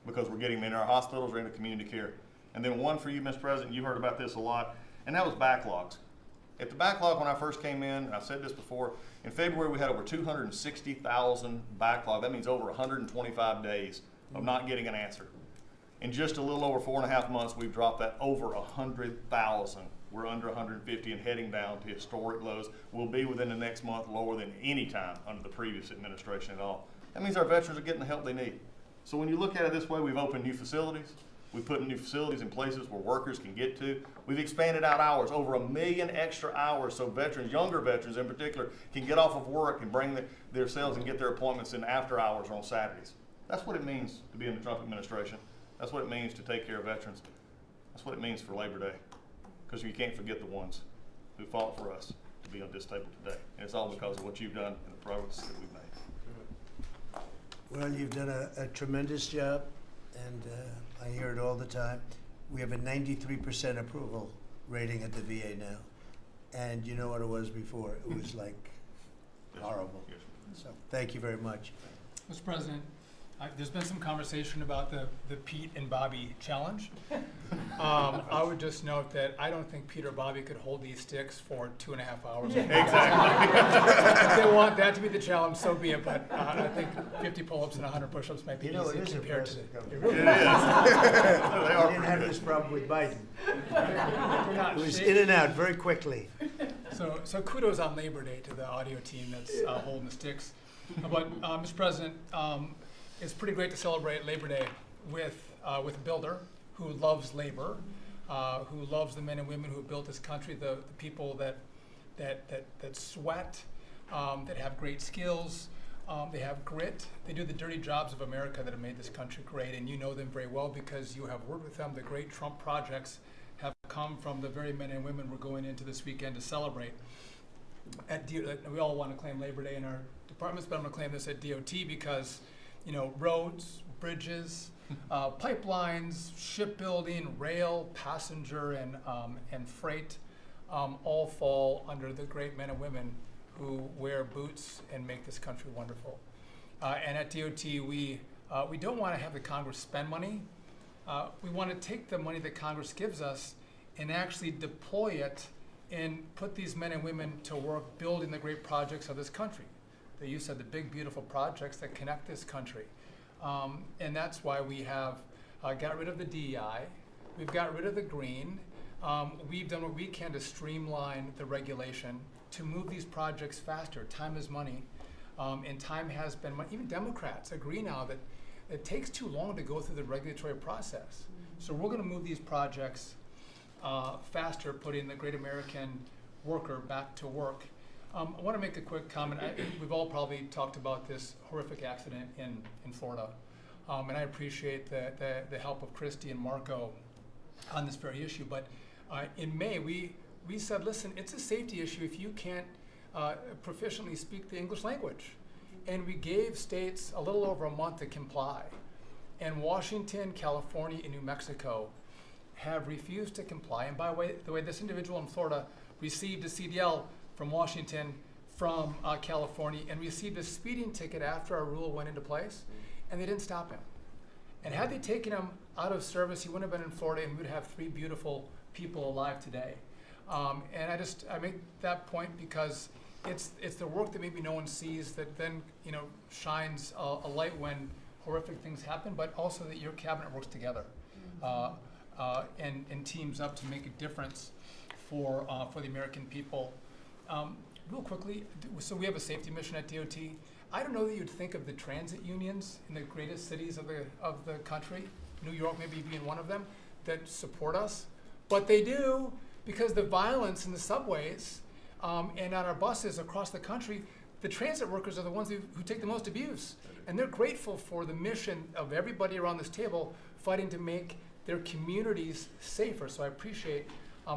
because we're getting them in our hospitals or into community care. And then one for you, Mr. President, you heard about this a lot, and that was backlogs. At the backlog when I first came in, and I've said this before, in February we had over 260,000 backlog. That means over 125 days of not getting an answer. In just a little over 4.5 months, we've dropped that over 100,000. We're under 150 and heading down to historic lows. We'll be within the next month lower than any time under the previous administration at all. That means our veterans are getting the help they need. So when you look at it this way, we've opened new facilities. We've put new facilities in places where workers can get to. We've expanded out hours, over 1 million extra hours, so veterans, younger veterans in particular, can get off of work and bring themselves and get their appointments in after hours or on Saturdays. That's what it means to be in the Trump administration. That's what it means to take care of veterans. That's what it means for Labor Day. Because you can't forget the ones who fought for us to be on this table today. And it's all because of what you've done and the progress that we've made. Well, you've done a tremendous job, and I hear it all the time. We have a 93% approval rating at the VA now. And you know what it was before? It was like horrible. Yes. So thank you very much. Mr. President, there's been some conversation about the Pete and Bobby challenge. I would just note that I don't think Pete or Bobby could hold these sticks for 2.5 hours. Exactly. If they want that to be the challenge, so be it. But I think 50 pull-ups and 100 push-ups might be You know, it easy is compared to impressive. it. It Really is. They are We didn't have this problem with Biden. They're not It was shaking. in and out very quickly. So kudos on Labor Day to the audio team that's holding the sticks. But Mr. President, it's pretty great to celebrate Labor Day with a builder who loves labor, who loves the men and women who have built this country, the people that sweat, that have great skills, they have grit. They do the dirty jobs of America that have made this country great, and you know them very well because you have worked with them. The great Trump projects have come from the very men and women we're going into this weekend to celebrate. We all want to claim Labor Day in our departments, but I'm going to claim this at DOT because, you know, roads, bridges, pipelines, shipbuilding, rail, passenger, and freight all fall under the great men and women who wear boots and make this country wonderful. And at DOT, we don't want to have the Congress spend money. We want to take the money that Congress gives us and actually deploy it and put these men and women to work building the great projects of this country. That you said, the big, beautiful projects that connect this country. And that's why we have got rid of the DEI. We've got rid of the green. We've done what we can to streamline the regulation to move these projects faster. Time is money, and time has been money. Even Democrats agree now that it takes too long to go through the regulatory process. So we're going to move these projects faster, putting the great American worker back to work. I want to make a quick comment. We've all probably talked about this horrific accident in Florida, and I appreciate the help of Christy and Marco on this very issue. But in May, we said, listen, it's a safety issue if you can't proficiently speak the English language. And we gave states a little over a month to comply. And Washington, California, and New Mexico have refused to comply. And by the way, this individual in Florida received a CDL from Washington, from California, and received a speeding ticket after our rule went into place, and they didn't stop him. And had they taken him out of service, he wouldn't have been in Florida, and we would have 3 beautiful people alive today. And I make that point because it's the work that maybe no one sees that then shines a light when horrific things happen, but also that your cabinet works together and teams up to make a difference for the American people. Real quickly, so we have a safety mission at DOT. I don't know that you'd think of the transit unions in the greatest cities of the country, New York maybe being one of them, that support us, but they do, because the violence in the subways and on our buses across the country, the transit workers are the ones who take the most abuse, and they're grateful for the mission of everybody around this table fighting to make their communities safer. So I appreciate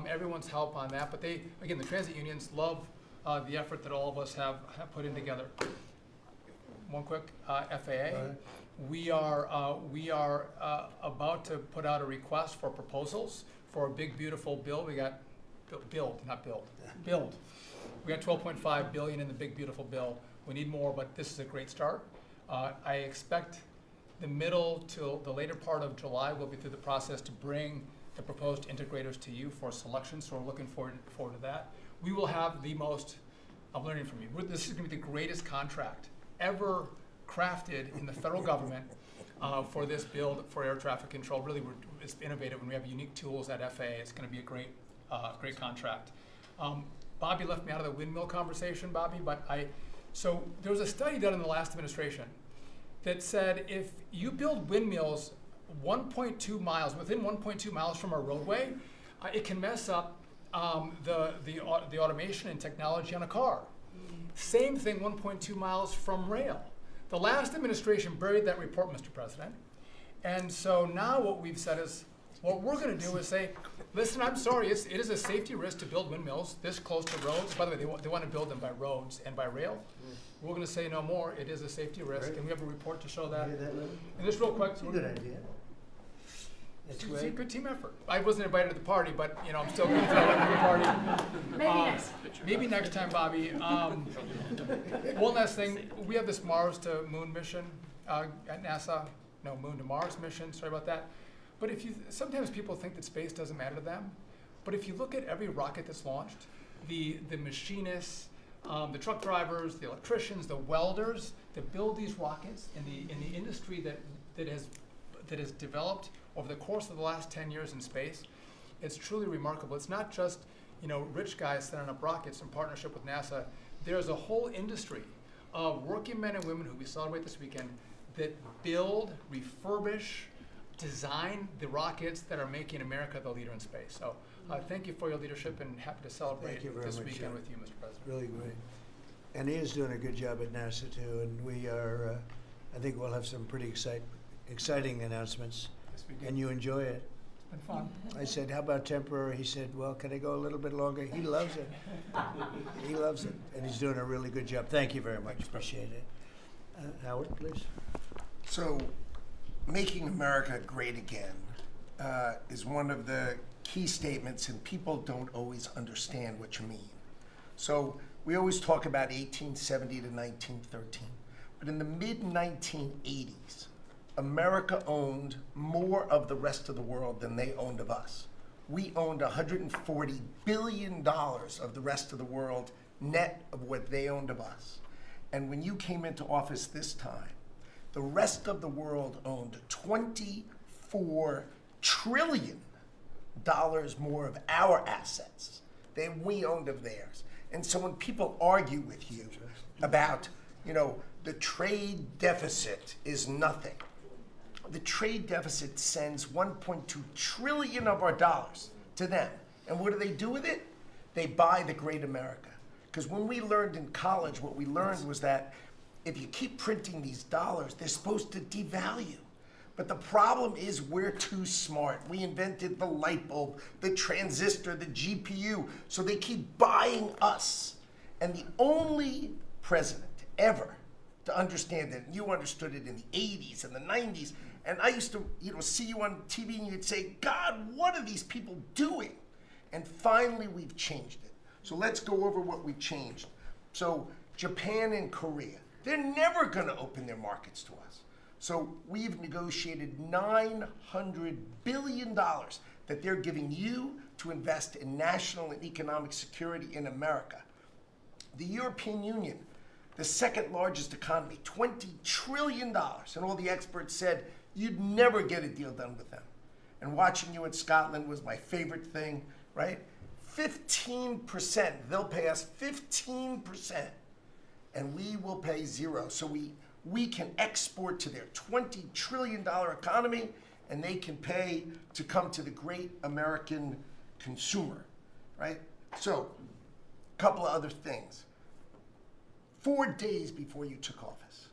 everyone's help on that, but the transit unions love the effort that all of us have put in together. One quick FAA. We are about to put out a request for proposals for a big, beautiful bill. We got build. We got $12.5 billion in the big, beautiful bill. We need more, but this is a great start. I expect the middle to the later part of July, we'll be through the process to bring the proposed integrators to you for selection, so we're looking forward to that. we will have the most, I'm learning from you, this is going to be the greatest contract ever crafted in the federal government for this build for air traffic control. Really, it's innovative, and we have unique tools at FAA. It's going to be a great contract. Bobby left me out of the windmill conversation, Bobby, but so there was a study done in the last administration that said if you build windmills 1.2 miles, within 1.2 miles from a roadway, it can mess up the automation and technology on a car. Same thing 1.2 miles from rail. The last administration buried that report, Mr. President. And so now what we've said is, what we're going to do is say, listen, I'm sorry, it is a safety risk to build windmills this close to roads. By the way, they want to build them by roads and by rail. We're going to say no more. It is a safety risk, and we have a report to show that. And just real quick. It's a good idea. That's It's a great. good team effort. I wasn't invited to the party, but I'm still going to throw it to the party. Maybe next time, Bobby. One last thing, we have this Mars to Moon mission at NASA. No, Moon to Mars mission. Sorry about that. But sometimes people think that space doesn't matter to them. But if you look at every rocket that's launched, the machinists, the truck drivers, the electricians, the welders that build these rockets, in the industry that has developed over the course of the last 10 years in space, it's truly remarkable. It's not just rich guys sending up rockets in partnership with NASA. There's a whole industry of working men and women who we celebrate this weekend that build, refurbish, design the rockets that are making America the leader in space. So thank you for your leadership, and happy to celebrate this weekend with you, Mr. President. Really great. And he is doing a good job at NASA too, and we are, I think we'll have some pretty exciting announcements. Yes, we do. And you enjoy it. It's been fun. I said, how about temporary? He said, well, can I go a little bit longer? He loves it. He loves it, and he's doing a really good job. Thank you very much, appreciate it. Howard, please. So, making America great again is one of the key statements, and people don't always understand what you mean. So, we always talk about 1870 to 1913, but in the mid-1980s, America owned more of the rest of the world than they owned of us. We owned $140 billion of the rest of the world net of what they owned of us. And when you came into office this time, the rest of the world owned $24 trillion more of our assets than we owned of theirs. And so when people argue with you about, the trade deficit is nothing, the trade deficit sends 1.2 trillion of our dollars to them. And what do they do with it? They buy the great America. Because when we learned in college, what we learned was that if you keep printing these dollars, they're supposed to devalue. But the problem is we're too smart. We invented the light bulb, the transistor, the GPU, so they keep buying us. And the only president ever to understand it, and you understood it in the 80s and the 90s, and I used to see you on TV and you'd say, God, what are these people doing? And finally we've changed it. So let's go over what we changed. So Japan and Korea, they're never going to open their markets to us. So we've negotiated $900 billion that they're giving you to invest in national and economic security in America. The European Union, the second largest economy, $20 trillion. And all the experts said, you'd never get a deal done with them. And watching you in Scotland was my favorite thing, right? 15%, they'll pay us 15%, and we will pay zero. So we can export to their $20 trillion economy, and they can pay to come to the great American consumer, right? So, a couple of other things. 4 days before you took office,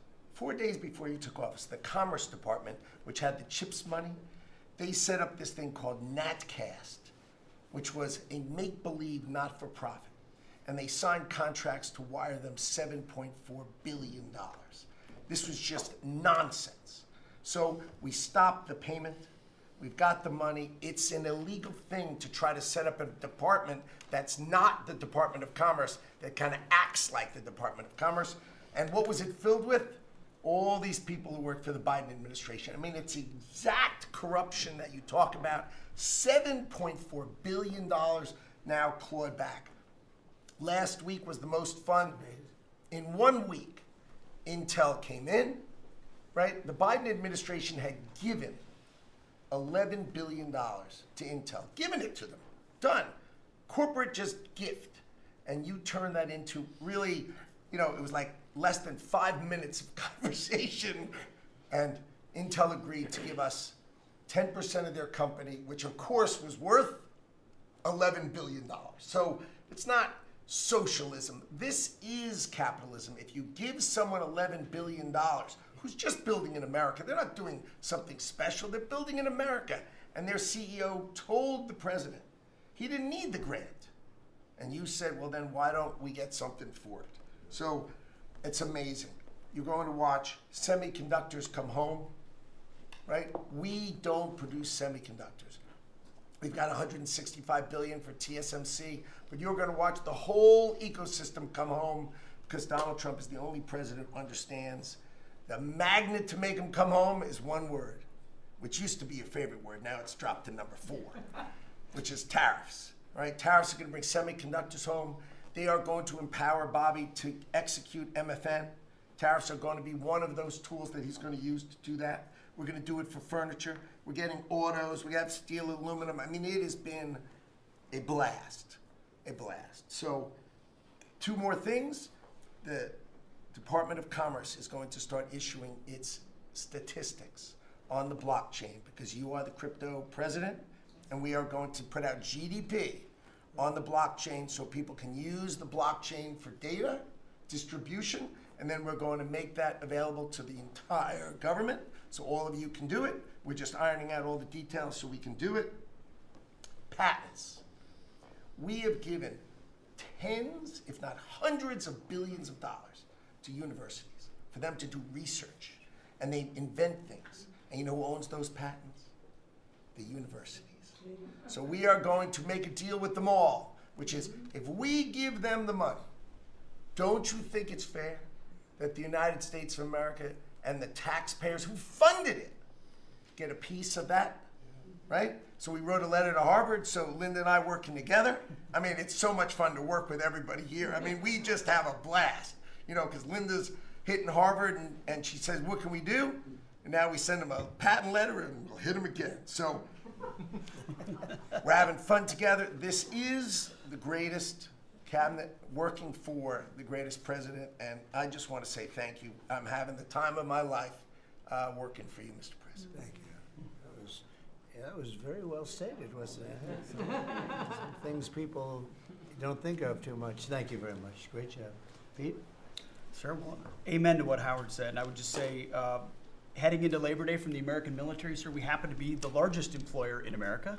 the Commerce Department, which had the CHIPS money, they set up this thing called NatCast, which was a make-believe not-for-profit. And they signed contracts to wire them $7.4 billion. This was just nonsense. So we stopped the payment. We've got the money. It's an illegal thing to try to set up a department that's not the Department of Commerce, that kind of acts like the Department of Commerce. And what was it filled with? All these people who work for the Biden administration. I mean, it's exact corruption that you talk about. $7.4 billion now clawed back. Last week was the most fun. In 1 week, Intel came in, right? The Biden administration had given $11 billion to Intel, given it to them, done. Corporate just gift. And you turn that into really, you know, it was like less than 5 minutes of conversation, and Intel agreed to give us 10% of their company, which of course was worth $11 billion. So it's not socialism. This is capitalism. If you give someone $11 billion, who's just building in America, they're not doing something special, they're building in America. And their CEO told the president he didn't need the grant. And you said, well, then why don't we get something for it? So it's amazing. You're going to watch semiconductors come home, right? We don't produce semiconductors. We've got $165 billion for TSMC, but you're going to watch the whole ecosystem come home because Donald Trump is the only president who understands the magnet to make them come home is one word, which used to be your favorite word. Now it's dropped to number 4, which is tariffs. Right? Tariffs are going to bring semiconductors home. They are going to empower Bobby to execute MFN. Tariffs are going to be one of those tools that he's going to use to do that. We're going to do it for furniture. We're getting autos. We got steel, aluminum. I mean, it has been a blast, a blast. So 2 more things. The Department of Commerce is going to start issuing its statistics on the blockchain because you are the crypto president. And we are going to put out GDP on the blockchain so people can use the blockchain for data distribution, and then we're going to make that available to the entire government so all of you can do it. We're just ironing out all the details so we can do it. Patents. We have given tens, if not hundreds of billions of dollars to universities for them to do research, and they invent things. And you know who owns those patents? The universities. So we are going to make a deal with them all, which is if we give them the money, don't you think it's fair that the United States of America and the taxpayers who funded it get a piece of that, right? So we wrote a letter to Harvard, so Linda and I working together. I mean, it's so much fun to work with everybody here. I mean, we just have a blast, you know, because Linda's hitting Harvard and she says, what can we do? And now we send them a patent letter and we'll hit them again. So we're having fun together. This is the greatest cabinet working for the greatest president, and I just want to say thank you. I'm having the time of my life working for you, Mr. President. Thank you. That was very well stated, wasn't it? Some things people don't think of too much. Thank you very much. Great job. Pete? Sure. Well, amen to what Howard said. And I would just say, heading into Labor Day from the American military, sir, we happen to be the largest employer in America.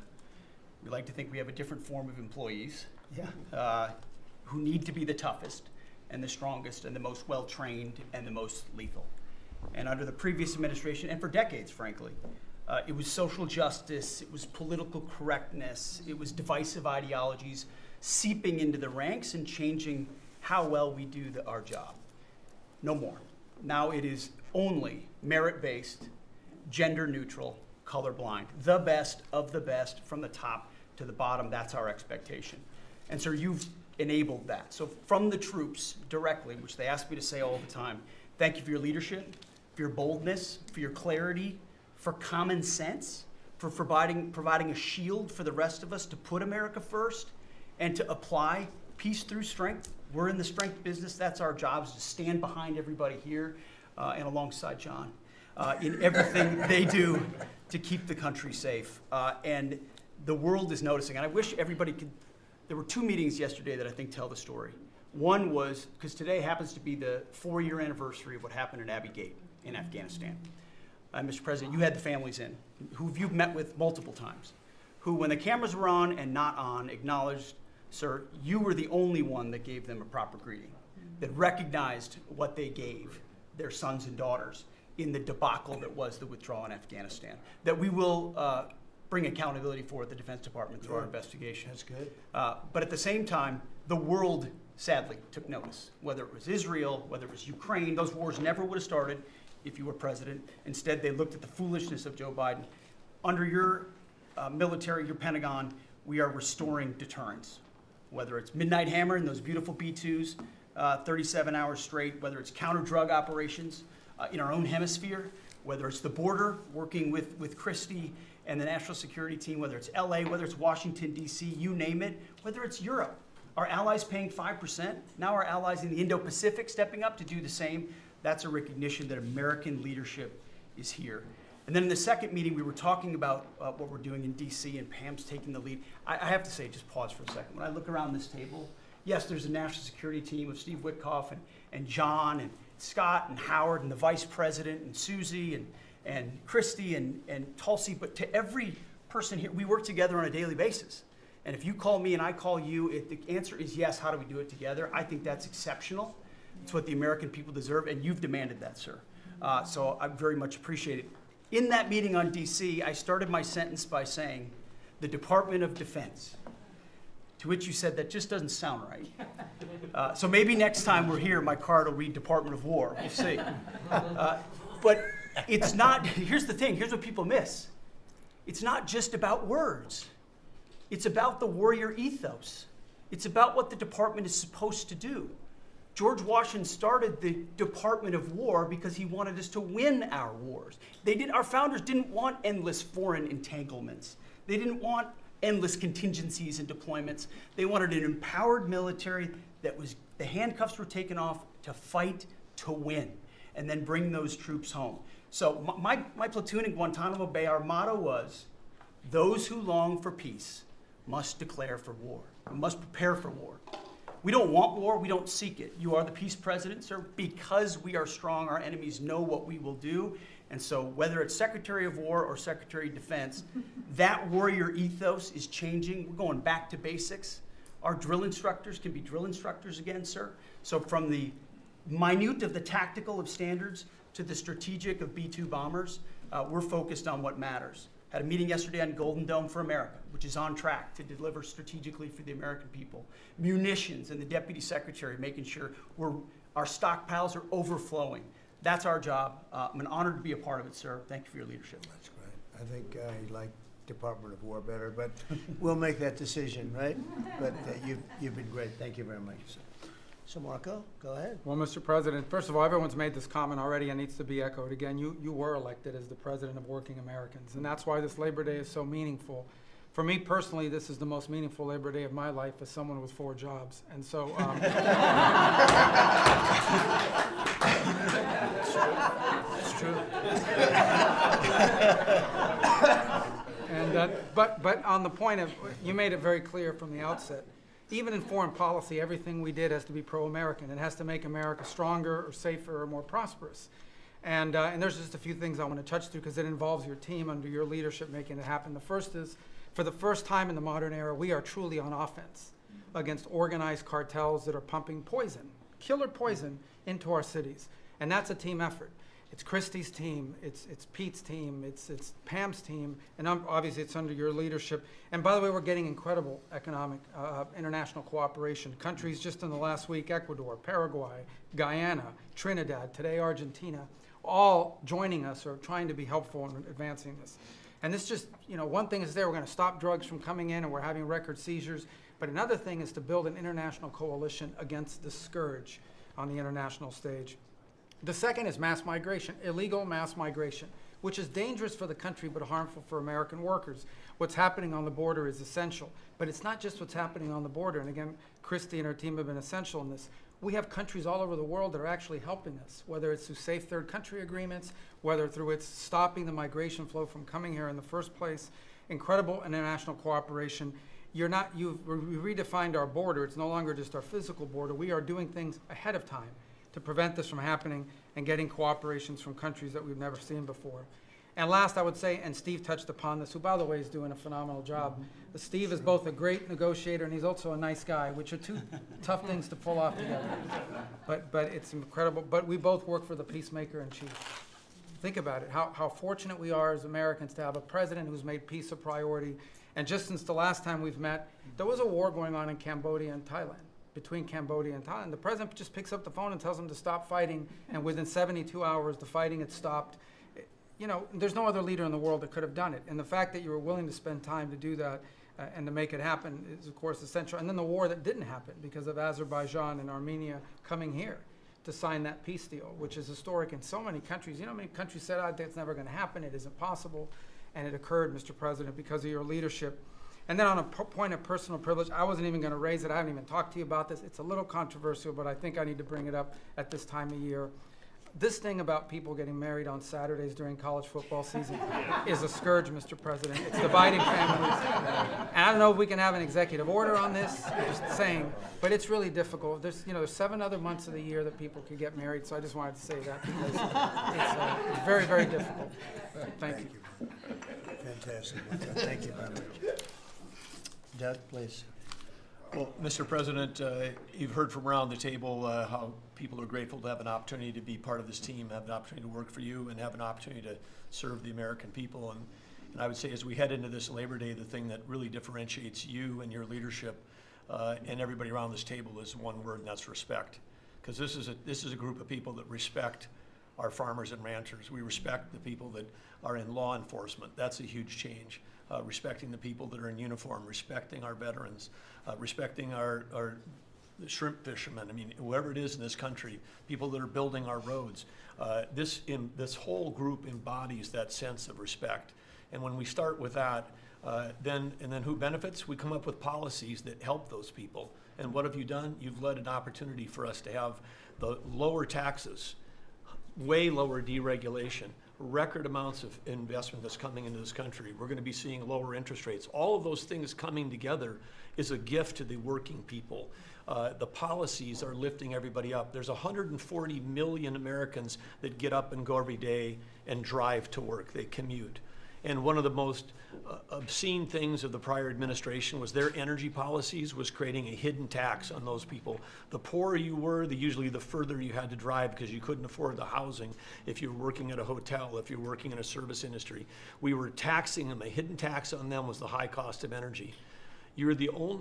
We like to think we have a different form of employees who need to be the toughest and the strongest and the most well-trained and the most lethal. And under the previous administration, and for decades, frankly, it was social justice, it was political correctness, it was divisive ideologies seeping into the ranks and changing how well we do our job. No more. Now it is only merit-based, gender-neutral, colorblind. The best of the best from the top to the bottom. That's our expectation. And so you've enabled that. So from the troops directly, which they ask me to say all the time, thank you for your leadership, for your boldness, for your clarity, for common sense, for providing a shield for the rest of us to put America first and to apply peace through strength. We're in the strength business. That's our job, is to stand behind everybody here and alongside John in everything they do to keep the country safe. And the world is noticing. And I wish everybody could. There were 2 meetings yesterday that I think tell the story. One was, because today happens to be the 4-year anniversary of what happened in Abbey Gate in Afghanistan. Mr. President, you had the families in, who you've met with multiple times, who when the cameras were on and not on acknowledged, sir, you were the only one that gave them a proper greeting, that recognized what they gave their sons and daughters in the debacle that was the withdrawal in Afghanistan, that we will bring accountability for at the Defense Department through our investigation. That's good. But at the same time, the world sadly took notice, whether it was Israel, whether it was Ukraine. Those wars never would have started if you were president. Instead, they looked at the foolishness of Joe Biden. Under your military, your Pentagon, we are restoring deterrence. whether it's Midnight Hammer and those beautiful B-2s, 37 hours straight, whether it's counter-drug operations in our own hemisphere, whether it's the border, working with Christie and the national security team, whether it's LA, whether it's Washington, D.C., you name it, whether it's Europe. Our allies paying 5%, now our allies in the Indo-Pacific stepping up to do the same. That's a recognition that American leadership is here. And then in the second meeting, we were talking about what we're doing in D.C. and Pam's taking the lead. I have to say, just pause for a second. When I look around this table, yes, there's a national security team of Steve Witkoff and John and Scott and Howard and the vice president and Susie and Christy and Tulsi, but to every person here, we work together on a daily basis. And if you call me and I call you, if the answer is yes, how do we do it together? I think that's exceptional. It's what the American people deserve, and you've demanded that, sir. So I very much appreciate it. In that meeting on DC, I started my sentence by saying, the Department of Defense, to which you said, that just doesn't sound right. So maybe next time we're here, my card will read Department of War. We'll see. But it's not, here's the thing, here's what people miss. It's not just about words. It's about the warrior ethos. It's about what the department is supposed to do. George Washington started the Department of War because he wanted us to win our wars. Our founders didn't want endless foreign entanglements. They didn't want endless contingencies and deployments. They wanted an empowered military that was, the handcuffs were taken off to fight to win, and then bring those troops home. So my platoon in Guantanamo Bay, our motto was, those who long for peace must declare for war, must prepare for war. We don't want war, we don't seek it. You are the peace president, sir. Because we are strong, our enemies know what we will do. And so whether it's Secretary of War or Secretary of Defense, that warrior ethos is changing. We're going back to basics. Our drill instructors can be drill instructors again, sir. So from the minute of the tactical of standards to the strategic of B-2 bombers, we're focused on what matters. Had a meeting yesterday on Golden Dome for America, which is on track to deliver strategically for the American people. Munitions, and the Deputy Secretary making sure our stockpiles are overflowing. That's our job. I'm honored to be a part of it, sir. Thank you for your leadership. That's great. I think I like Department of War better, but we'll make that decision, right? But you've been great. Thank you very much, sir. So Marco, go ahead. Well, Mr. President, first of all, everyone's made this comment already and needs to be echoed again. You were elected as the President of Working Americans, and that's why this Labor Day is so meaningful. For me personally, this is the most meaningful Labor Day of my life as someone with 4 jobs. And so, it's true. And but on the point of, you made it very clear from the outset, even in foreign policy, everything we did has to be pro-American. It has to make America stronger or safer or more prosperous. And there's just a few things I want to touch through because it involves your team under your leadership making it happen. The first is, for the first time in the modern era, we are truly on offense against organized cartels that are pumping poison, killer poison, into our cities. And that's a team effort. It's Christie's team, it's Pete's team, it's Pam's team, and obviously it's under your leadership. And by the way, we're getting incredible economic international cooperation. Countries just in the last week, Ecuador, Paraguay, Guyana, Trinidad, today Argentina, all joining us or trying to be helpful in advancing this. And this just, one thing is we're going to stop drugs from coming in and we're having record seizures, but another thing is to build an international coalition against the scourge on the international stage. The second is mass migration, illegal mass migration, which is dangerous for the country but harmful for American workers. What's happening on the border is essential, but it's not just what's happening on the border. And again, Christy and her team have been essential in this. We have countries all over the world that are actually helping us, whether it's through safe third country agreements, whether through it's stopping the migration flow from coming here in the first place. Incredible international cooperation. You've redefined our border. It's no longer just our physical border. We are doing things ahead of time to prevent this from happening and getting cooperations from countries that we've never seen before. And last, I would say, and Steve touched upon this, who, by the way, is doing a phenomenal job. Steve is both a great negotiator and he's also a nice guy, which are two tough things to pull off together. But it's incredible. But we both work for the peacemaker in chief. Think about it, how fortunate we are as Americans to have a president who's made peace a priority. And just since the last time we've met, there was a war going on in Cambodia and Thailand. Between Cambodia and Thailand. The president just picks up the phone and tells them to stop fighting, and within 72 hours, the fighting had stopped. There's no other leader in the world that could have done it. And the fact that you were willing to spend time to do that, and to make it happen is, of course, essential. And then the war that didn't happen because of Azerbaijan and Armenia coming here to sign that peace deal, which is historic in so many countries. You know, many countries said, "I think it's never going to happen. It isn't possible," and it occurred, Mr. President, because of your leadership. And then on a point of personal privilege, I wasn't even going to raise it. I haven't even talked to you about this. It's a little controversial, but I think I need to bring it up at this time of year. This thing about people getting married on Saturdays during college football season is a scourge, Mr. President. It's dividing families. And I don't know if we can have an executive order on this, just saying, but it's really difficult. There's 7 other months of the year that people could get married, so I just wanted to say that because it's very, very difficult. Thank you. Fantastic. Thank you very much. Doug, please. Well, Mr. President, you've heard from around the table how people are grateful to have an opportunity to be part of this team, have an opportunity to work for you, and have an opportunity to serve the American people. And I would say as we head into this Labor Day, the thing that really differentiates you and your leadership and everybody around this table is one word, and that's respect. Because this is a group of people that respect our farmers and ranchers. We respect the people that are in law enforcement. That's a huge change. Respecting the people that are in uniform, respecting our veterans, respecting our the shrimp fishermen. I mean, whoever it is in this country, people that are building our roads. This whole group embodies that sense of respect. And when we start with that, then who benefits? We come up with policies that help those people. And what have you done? You've led an opportunity for us to have the lower taxes, way lower deregulation, record amounts of investment that's coming into this country. We're going to be seeing lower interest rates. All of those things coming together is a gift to the working people. The policies are lifting everybody up. There's 140 million Americans that get up and go every day and drive to work. They commute. And one of the most obscene things of the prior administration was their energy policies was creating a hidden tax on those people. The poorer you were, usually the further you had to drive because you couldn't afford the housing if you were working at a hotel, if you're working in a service industry. We were taxing them. A hidden tax on them was the high cost of energy. You're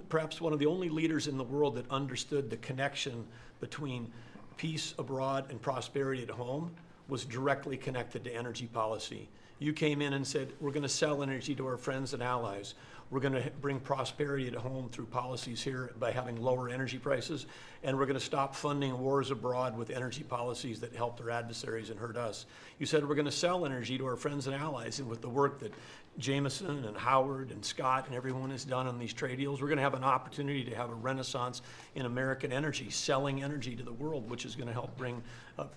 perhaps one of the only leaders in the world that understood the connection between peace abroad and prosperity at home was directly connected to energy policy. You came in and said, we're going to sell energy to our friends and allies. We're going to bring prosperity at home through policies here by having lower energy prices. And we're going to stop funding wars abroad with energy policies that help their adversaries and hurt us. You said we're going to sell energy to our friends and allies. And with the work that Jameson and Howard and Scott and everyone has done on these trade deals, we're going to have an opportunity to have a renaissance in American energy, selling energy to the world, which is going to help bring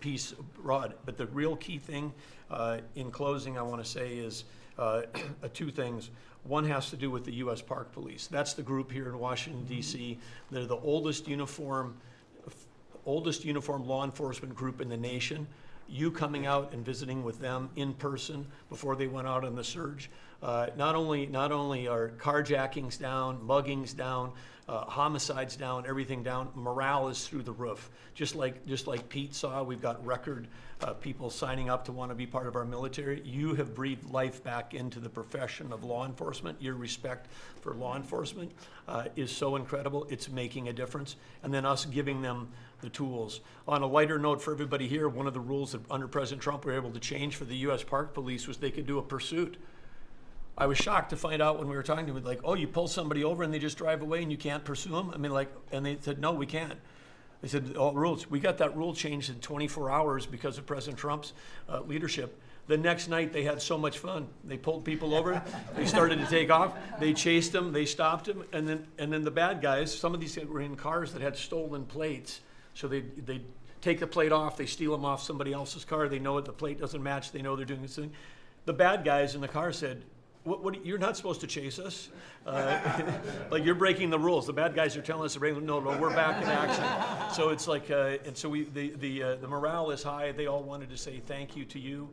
peace abroad. But the real key thing, in closing, I want to say is 2 things. One has to do with the U.S. Park Police. That's the group here in Washington, D.C. They're the oldest uniform law enforcement group in the nation. You coming out and visiting with them in person before they went out on the surge. Not only are carjackings down, muggings down, homicides down, everything down, morale is through the roof. Just like Pete saw, we've got record people signing up to want to be part of our military. You have breathed life back into the profession of law enforcement. Your respect for law enforcement is so incredible. It's making a difference. And then us giving them the tools. On a lighter note for everybody here, one of the rules that under President Trump we were able to change for the U.S. Park Police was they could do a pursuit. I was shocked to find out when we were talking to them, like, oh, you pull somebody over and they just drive away and you can't pursue them? I mean, and they said, no, we can't. They said, all rules. We got that rule changed in 24 hours because of President Trump's leadership. The next night they had so much fun. They pulled people over, they started to take off, they chased them, they stopped them, and then the bad guys, some of these were in cars that had stolen plates. So they take the plate off, they steal them off somebody else's car, they know it, the plate doesn't match, they know they're doing this thing. The bad guys in the car said, what, you're not supposed to chase us. Like, you're breaking the rules. The bad guys are telling us to break. No, we're back in action. So it's like, and so the morale is high. They all wanted to say thank you to you.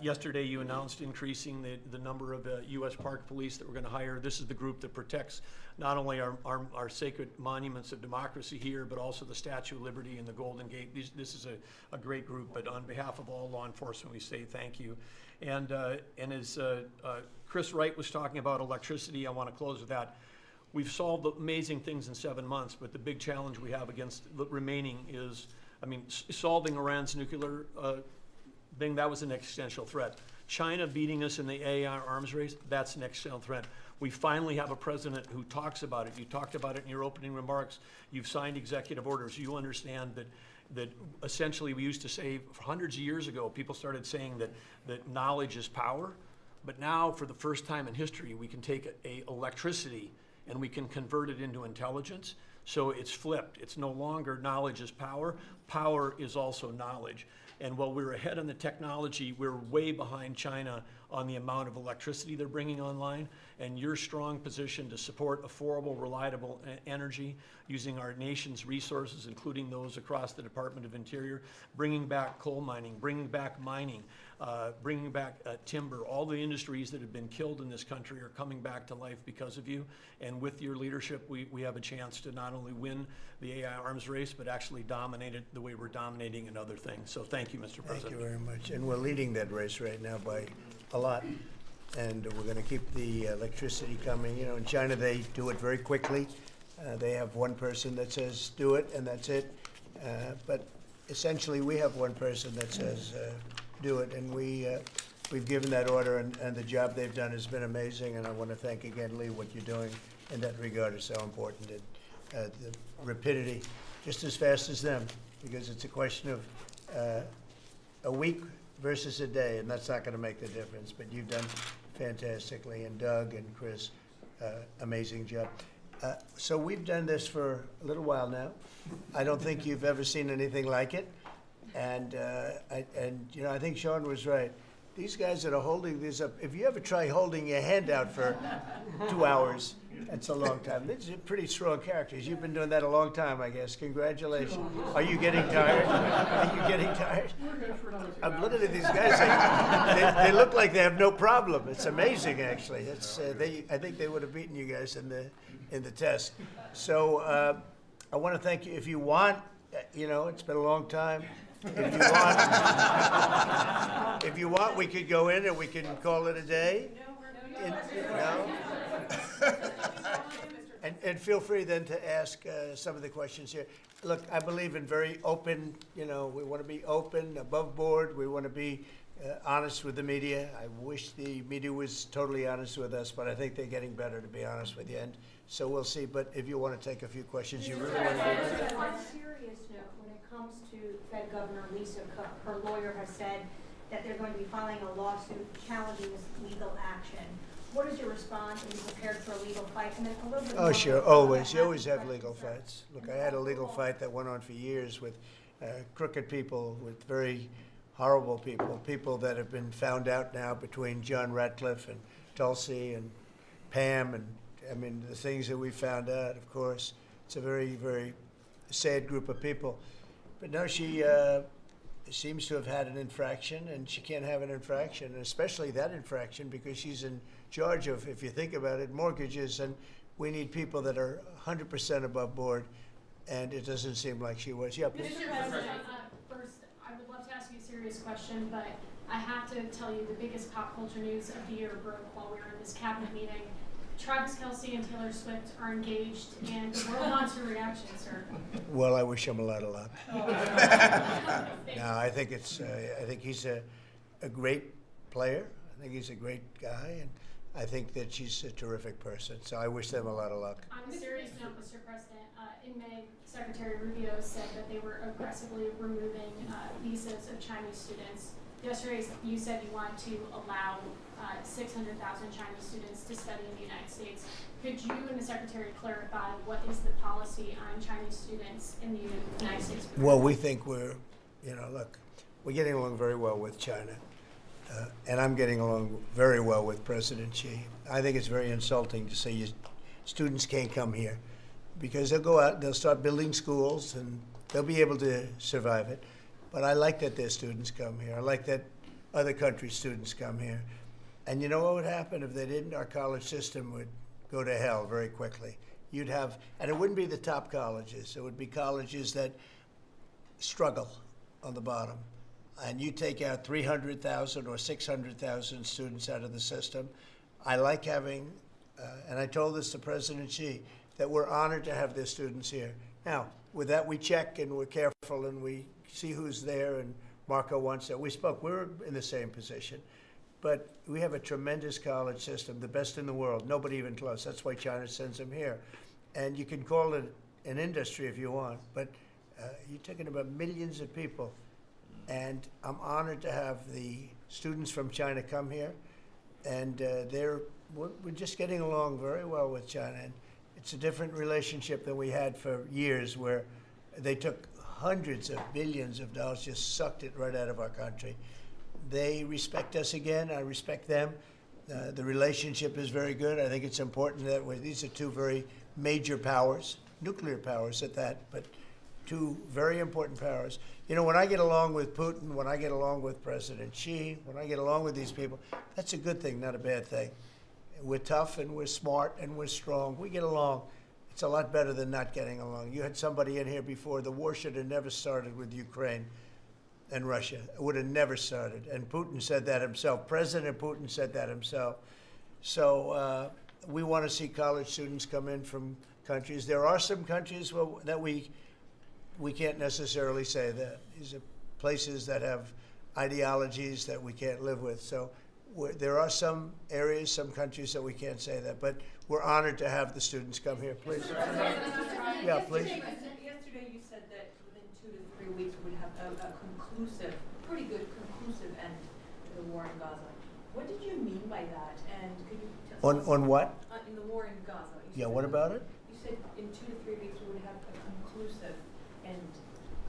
Yesterday you announced increasing the number of U.S. Park Police that we're going to hire. This is the group that protects not only our sacred monuments of democracy here, but also the Statue of Liberty and the Golden Gate. This is a great group, but on behalf of all law enforcement, we say thank you. And as Chris Wright was talking about electricity, I want to close with that. We've solved amazing things in 7 months, but the big challenge we have against the remaining is, solving Iran's nuclear thing, that was an existential threat. China beating us in the AI arms race, that's an external threat. We finally have a president who talks about it. You talked about it in your opening remarks. You've signed executive orders. You understand that essentially we used to say hundreds of years ago, people started saying that knowledge is power. But now, for the first time in history, we can take electricity and we can convert it into intelligence. So it's flipped. It's no longer knowledge is power. Power is also knowledge. And while we're ahead on the technology, we're way behind China on the amount of electricity they're bringing online. And your strong position to support affordable, reliable energy using our nation's resources, including those across the Department of Interior, bringing back coal mining, bringing back mining, bringing back timber. All the industries that have been killed in this country are coming back to life because of you. And with your leadership, we have a chance to not only win the AI arms race, but actually dominate it the way we're dominating in other things. So thank you, Mr. President. Thank you very much. And we're leading that race right now by a lot. And we're going to keep the electricity coming. You know, in China, they do it very quickly. They have one person that says, do it, and that's it. But essentially, we have one person that says, do it. And we've given that order, and the job they've done has been amazing. And I want to thank again, Lee, what you're doing in that regard is so important. And the rapidity, just as fast as them, because it's a question of a week versus a day, and that's not going to make the difference. But you've done fantastically, and Doug and Chris, amazing job. So we've done this for a little while now. I don't think you've ever seen anything like it, and you know, I think Sean was right. These guys that are holding these up, if you ever try holding your hand out for 2 hours, that's a long time. These are pretty strong characters. You've been doing that a long time, I guess. Congratulations. Are you getting tired? Are you getting tired? I'm looking at these guys. They look like they have no problem. It's amazing, actually. It's, I think they would have beaten you guys in the test. So I want to thank you. If you want, you know, it's been a long time. If you want, we could go in and we can call it a day. No? And feel free then to ask some of the questions here. Look, I believe in very open, you know, we want to be open, above board. We want to be honest with the media. I wish the media was totally honest with us, but I think they're getting better, to be honest with you. And so we'll see. But if you want to take a few questions, you really want to do that. On a serious note, when it comes to Fed Governor Lisa Cook, her lawyer has said that they're going to be filing a lawsuit challenging this legal action. What is your response? Are you prepared for a legal fight? And then a little bit Oh, sure, always. You always have legal fights. Look, I had a legal fight that went on for years with crooked people, with very horrible people, people that have been found out now between John Ratcliffe and Tulsi and Pam, and I mean, the things that we found out, of course. It's a very, very sad group of people. But no, she seems to have had an infraction, and she can't have an infraction, and especially that infraction, because she's in charge of, if you think about it, mortgages, and we need people that are 100% above board, and it doesn't seem like she was. Yeah, please. Mr. President, first, I would love to ask you a serious question, but I have to tell you the biggest pop culture news of the year broke while we were in this cabinet meeting. Travis Kelce and Taylor Swift are engaged, and the world wants your reaction, sir. Well, I wish him a lot of luck. No, I think it's. I think he's a great player. I think he's a great guy, and I think that she's a terrific person. So I wish them a lot of luck. On a serious note, Mr. President, in May, Secretary Rubio said that they were aggressively removing visas of Chinese students. Yesterday, you said you want to allow 600,000 Chinese students to study in the United States. Could you and the Secretary clarify what is the policy on Chinese students in the United States? Well, we think we're, you know, look, we're getting along very well with China. And I'm getting along very well with President Xi. I think it's very insulting to say students can't come here, because they'll go out, they'll start building schools, and they'll be able to survive it. But I like that their students come here. I like that other countries' students come here. And you know what would happen if they didn't? Our college system would go to hell very quickly. You'd have, and it wouldn't be the top colleges. It would be colleges that struggle on the bottom. And you take out 300,000 or 600,000 students out of the system. I like having, and I told this to President Xi, that we're honored to have their students here. Now, with that, we check and we're careful and we see who's there, and Marco wants that. We spoke, we're in the same position. but we have a tremendous college system, the best in the world, nobody even close. That's why China sends them here. And you can call it an industry if you want, but you're talking about millions of people. And I'm honored to have the students from China come here. And we're just getting along very well with China. And it's a different relationship than we had for years, where they took hundreds of billions of dollars, just sucked it right out of our country. They respect us again. I respect them. The relationship is very good. I think it's important that these are two very major powers, nuclear powers at that, but two very important powers. You know, when I get along with Putin, when I get along with President Xi, when I get along with these people, that's a good thing, not a bad thing. We're tough and we're smart and we're strong. We get along. It's a lot better than not getting along. You had somebody in here before. The war should have never started with Ukraine and Russia. It would have never started. And Putin said that himself. President Putin said that himself. So we want to see college students come in from countries. There are some countries that we can't necessarily say that. These are places that have ideologies that we can't live with. So there are some areas, some countries that we can't say that. But we're honored to have the students come here. Please. Yeah, please. Yesterday you said that within 2 to 3 weeks we would have a conclusive, pretty good conclusive end to the war in Gaza. What did you mean by that? And could you tell us On what? In the war in Gaza. Yeah, what about it? You said in 2 to 3 weeks we would have a conclusive end,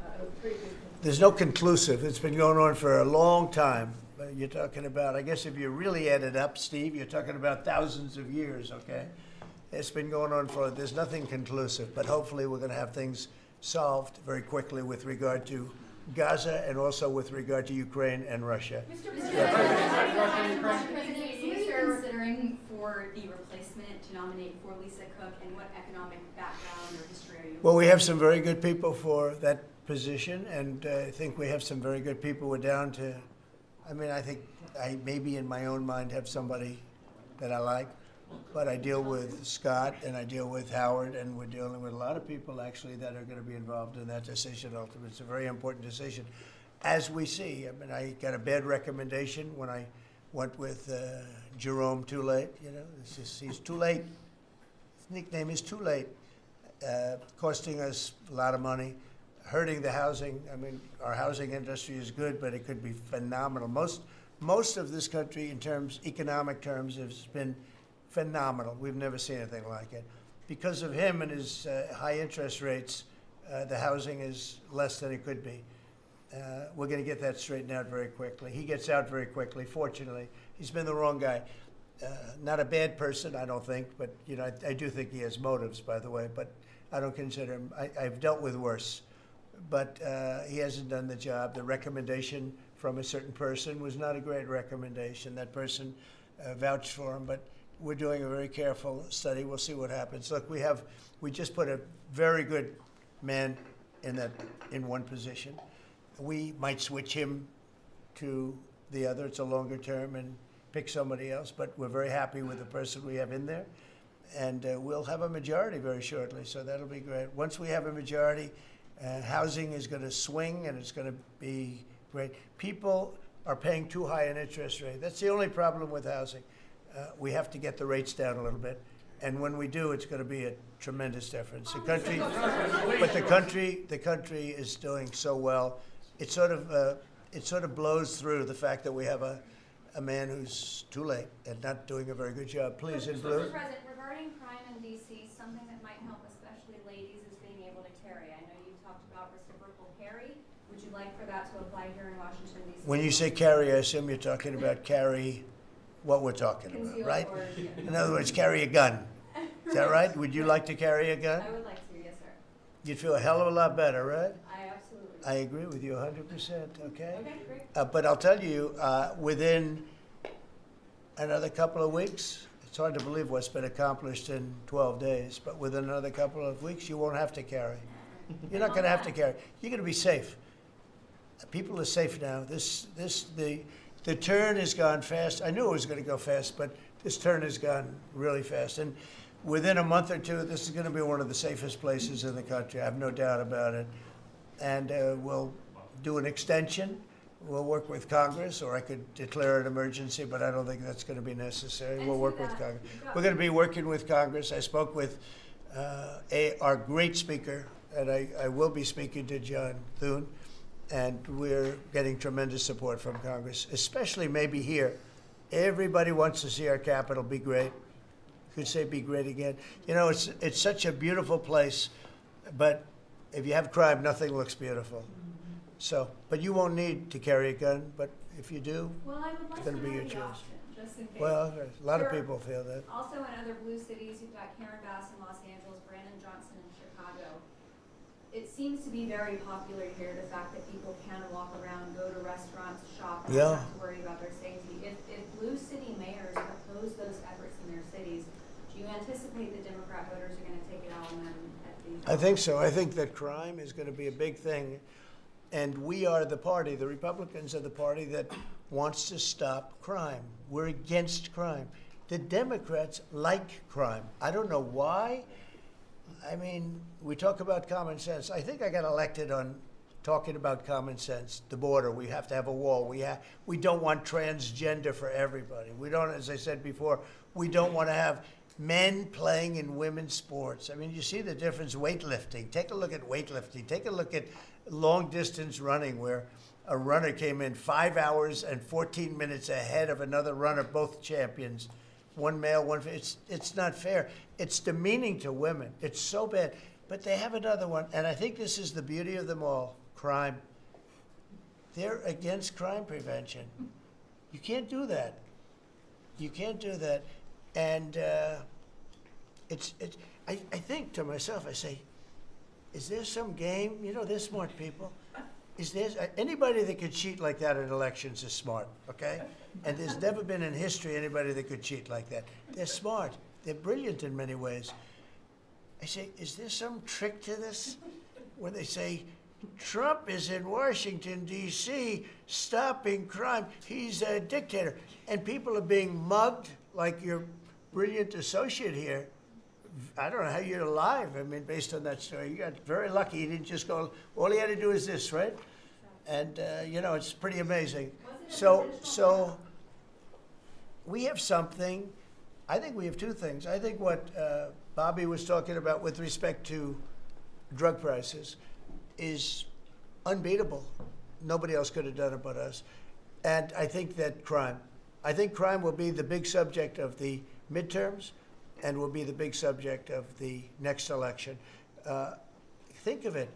a pretty good conclusive. There's no conclusive. It's been going on for a long time. You're talking about, I guess if you really add it up, Steve, you're talking about thousands of years, okay? It's been going on there's nothing conclusive, but hopefully we're going to have things solved very quickly with regard to Gaza and also with regard to Ukraine and Russia. Mr. President, who are you considering for the replacement to nominate for Lisa Cook, and what economic background or history are you? Well, we have some very good people for that position, and I think we have some very good people. We're down to, I think I maybe in my own mind have somebody that I like, but I deal with Scott and I deal with Howard, and we're dealing with a lot of people actually that are going to be involved in that decision ultimately. It's a very important decision. As we see, I got a bad recommendation when I went with Jerome Too Late. You know, he's too late. His nickname is Too Late, costing us a lot of money, hurting the housing. Our housing industry is good, but it could be phenomenal. Most of this country, in economic terms, has been phenomenal. We've never seen anything like it. Because of him and his high interest rates, the housing is less than it could be. We're going to get that straightened out very quickly. He gets out very quickly, fortunately. He's been the wrong guy. Not a bad person, I don't think, but I do think he has motives, by the way, but I don't consider him. I've dealt with worse, but he hasn't done the job. The recommendation from a certain person was not a great recommendation. That person vouched for him, but we're doing a very careful study. We'll see what happens. Look, we just put a very good man in one position. We might switch him to the other. It's a longer term and pick somebody else, but we're very happy with the person we have in there. And we'll have a majority very shortly, so that'll be great. Once we have a majority, housing is going to swing and it's going to be great. People are paying too high an interest rate. That's the only problem with housing. We have to get the rates down a little bit. And when we do, it's going to be a tremendous difference. The country is doing so well. It sort of blows through the fact that we have a man who's too late and not doing a very good job. Please, in blue. Mr. President, regarding crime in D.C., something that might help especially ladies is being able to carry. I know you talked about reciprocal carry. Would you like for that to apply here in Washington, D.C.? When you say carry, I assume you're talking about carry what we're talking about, right? In other words, carry a gun. Is that right? Would you like to carry a gun? I would like to, yes, sir. You'd feel a hell of a lot better, right? I absolutely. I agree with you 100%, okay? Okay, great. But I'll tell you, within another couple of weeks, it's hard to believe what's been accomplished in 12 days, but within another couple of weeks, you won't have to carry. You're not going to have to carry. You're going to be safe. People are safe now. The turn has gone fast. I knew it was going to go fast, but this turn has gone really fast. And within a month or two, this is going to be one of the safest places in the country. I have no doubt about it. And we'll do an extension. we'll work with Congress, or I could declare an emergency, but I don't think that's going to be necessary. We'll work with Congress. We're going to be working with Congress. I spoke with our great speaker, and I will be speaking to John Thune, and we're getting tremendous support from Congress, especially maybe here. Everybody wants to see our capital be great. Could say be great again. You know, it's such a beautiful place, but if you have crime, nothing looks beautiful. So, but you won't need to carry a gun, but if you do, Well, I would like it's to going to be know your the choice. option, just in case. Well, a lot of Sure. people feel that. Also in other blue cities, you've got Karen Bass in Los Angeles, Brandon Johnson in Chicago. It seems to be very popular here, the fact that people can walk around, go to restaurants, shop, and Yeah. not have to worry about their safety. If blue city mayors oppose those efforts in their cities, do you anticipate the Democrat voters are going to take it out on them at the? I think so. I think that crime is going to be a big thing. And we are the party, the Republicans are the party that wants to stop crime. We're against crime. The Democrats like crime. I don't know why. I mean, we talk about common sense. I think I got elected on talking about common sense. The border, we have to have a wall. We don't want transgender for everybody. We don't, as I said before, we don't want to have men playing in women's sports. I mean, you see the difference. Weightlifting. Take a look at weightlifting. Take a look at long distance running, where a runner came in 5 hours and 14 minutes ahead of another runner, both champions. One male, one female. It's not fair. It's demeaning to women. It's so bad. But they have another one, and I think this is the beauty of them all. Crime. They're against crime prevention. You can't do that. You can't do that. And I think to myself, I say, is there some game? You know, they're smart people. Is there anybody that could cheat like that in elections is smart, okay? And there's never been in history anybody that could cheat like that. They're smart. They're brilliant in many ways. I say, is there some trick to this? Where they say, Trump is in Washington, D.C., stopping crime. He's a dictator. And people are being mugged like your brilliant associate here. I don't know how you're alive. I mean, based on that story, you got very lucky. He didn't just go, all he had to do is this, right? And, you know, it's pretty amazing. So we have something. I think we have two things. I think what Bobby was talking about with respect to drug prices is unbeatable. Nobody else could have done it but us. And I think that crime. I think crime will be the big subject of the midterms and will be the big subject of the next election. Think of it.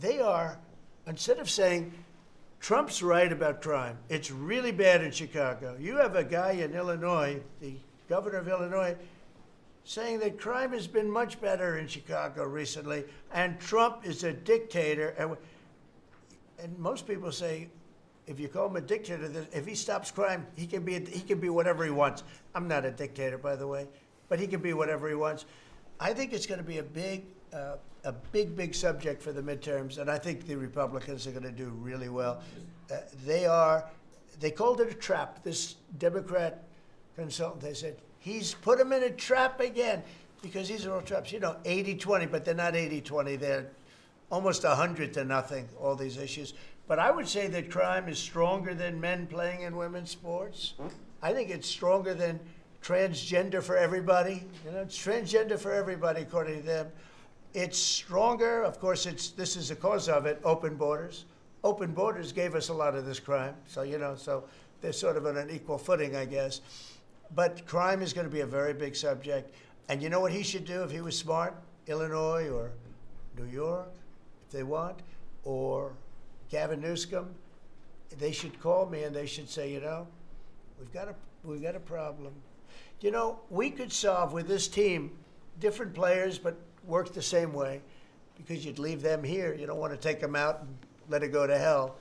They are, instead of saying, Trump's right about crime, it's really bad in Chicago. You have a guy in Illinois, the governor of Illinois, saying that crime has been much better in Chicago recently, and Trump is a dictator. And most people say, if you call him a dictator, if he stops crime, he can be whatever he wants. I'm not a dictator, by the way, but he can be whatever he wants. I think it's going to be a big subject for the midterms, and I think the Republicans are going to do really well. They called it a trap. This Democrat consultant, they said, he's put him in a trap again, because these are all traps. You know, 80-20, but they're not 80-20. They're almost 100 to nothing, all these issues. But I would say that crime is stronger than men playing in women's sports. I think it's stronger than transgender for everybody. You know, it's transgender for everybody, according to them. It's stronger. Of course, this is a cause of it, open borders. Open borders gave us a lot of this crime. So, you know, so they're sort of on an equal footing, I guess. But crime is going to be a very big subject. And you know what he should do if he was smart? Illinois or New York, if they want, or Gavin Newsom, they should call me and they should say, you know, we've got a problem. You know, we could solve with this team, different players, but work the same way, because you'd leave them here. You don't want to take them out and let it go to hell.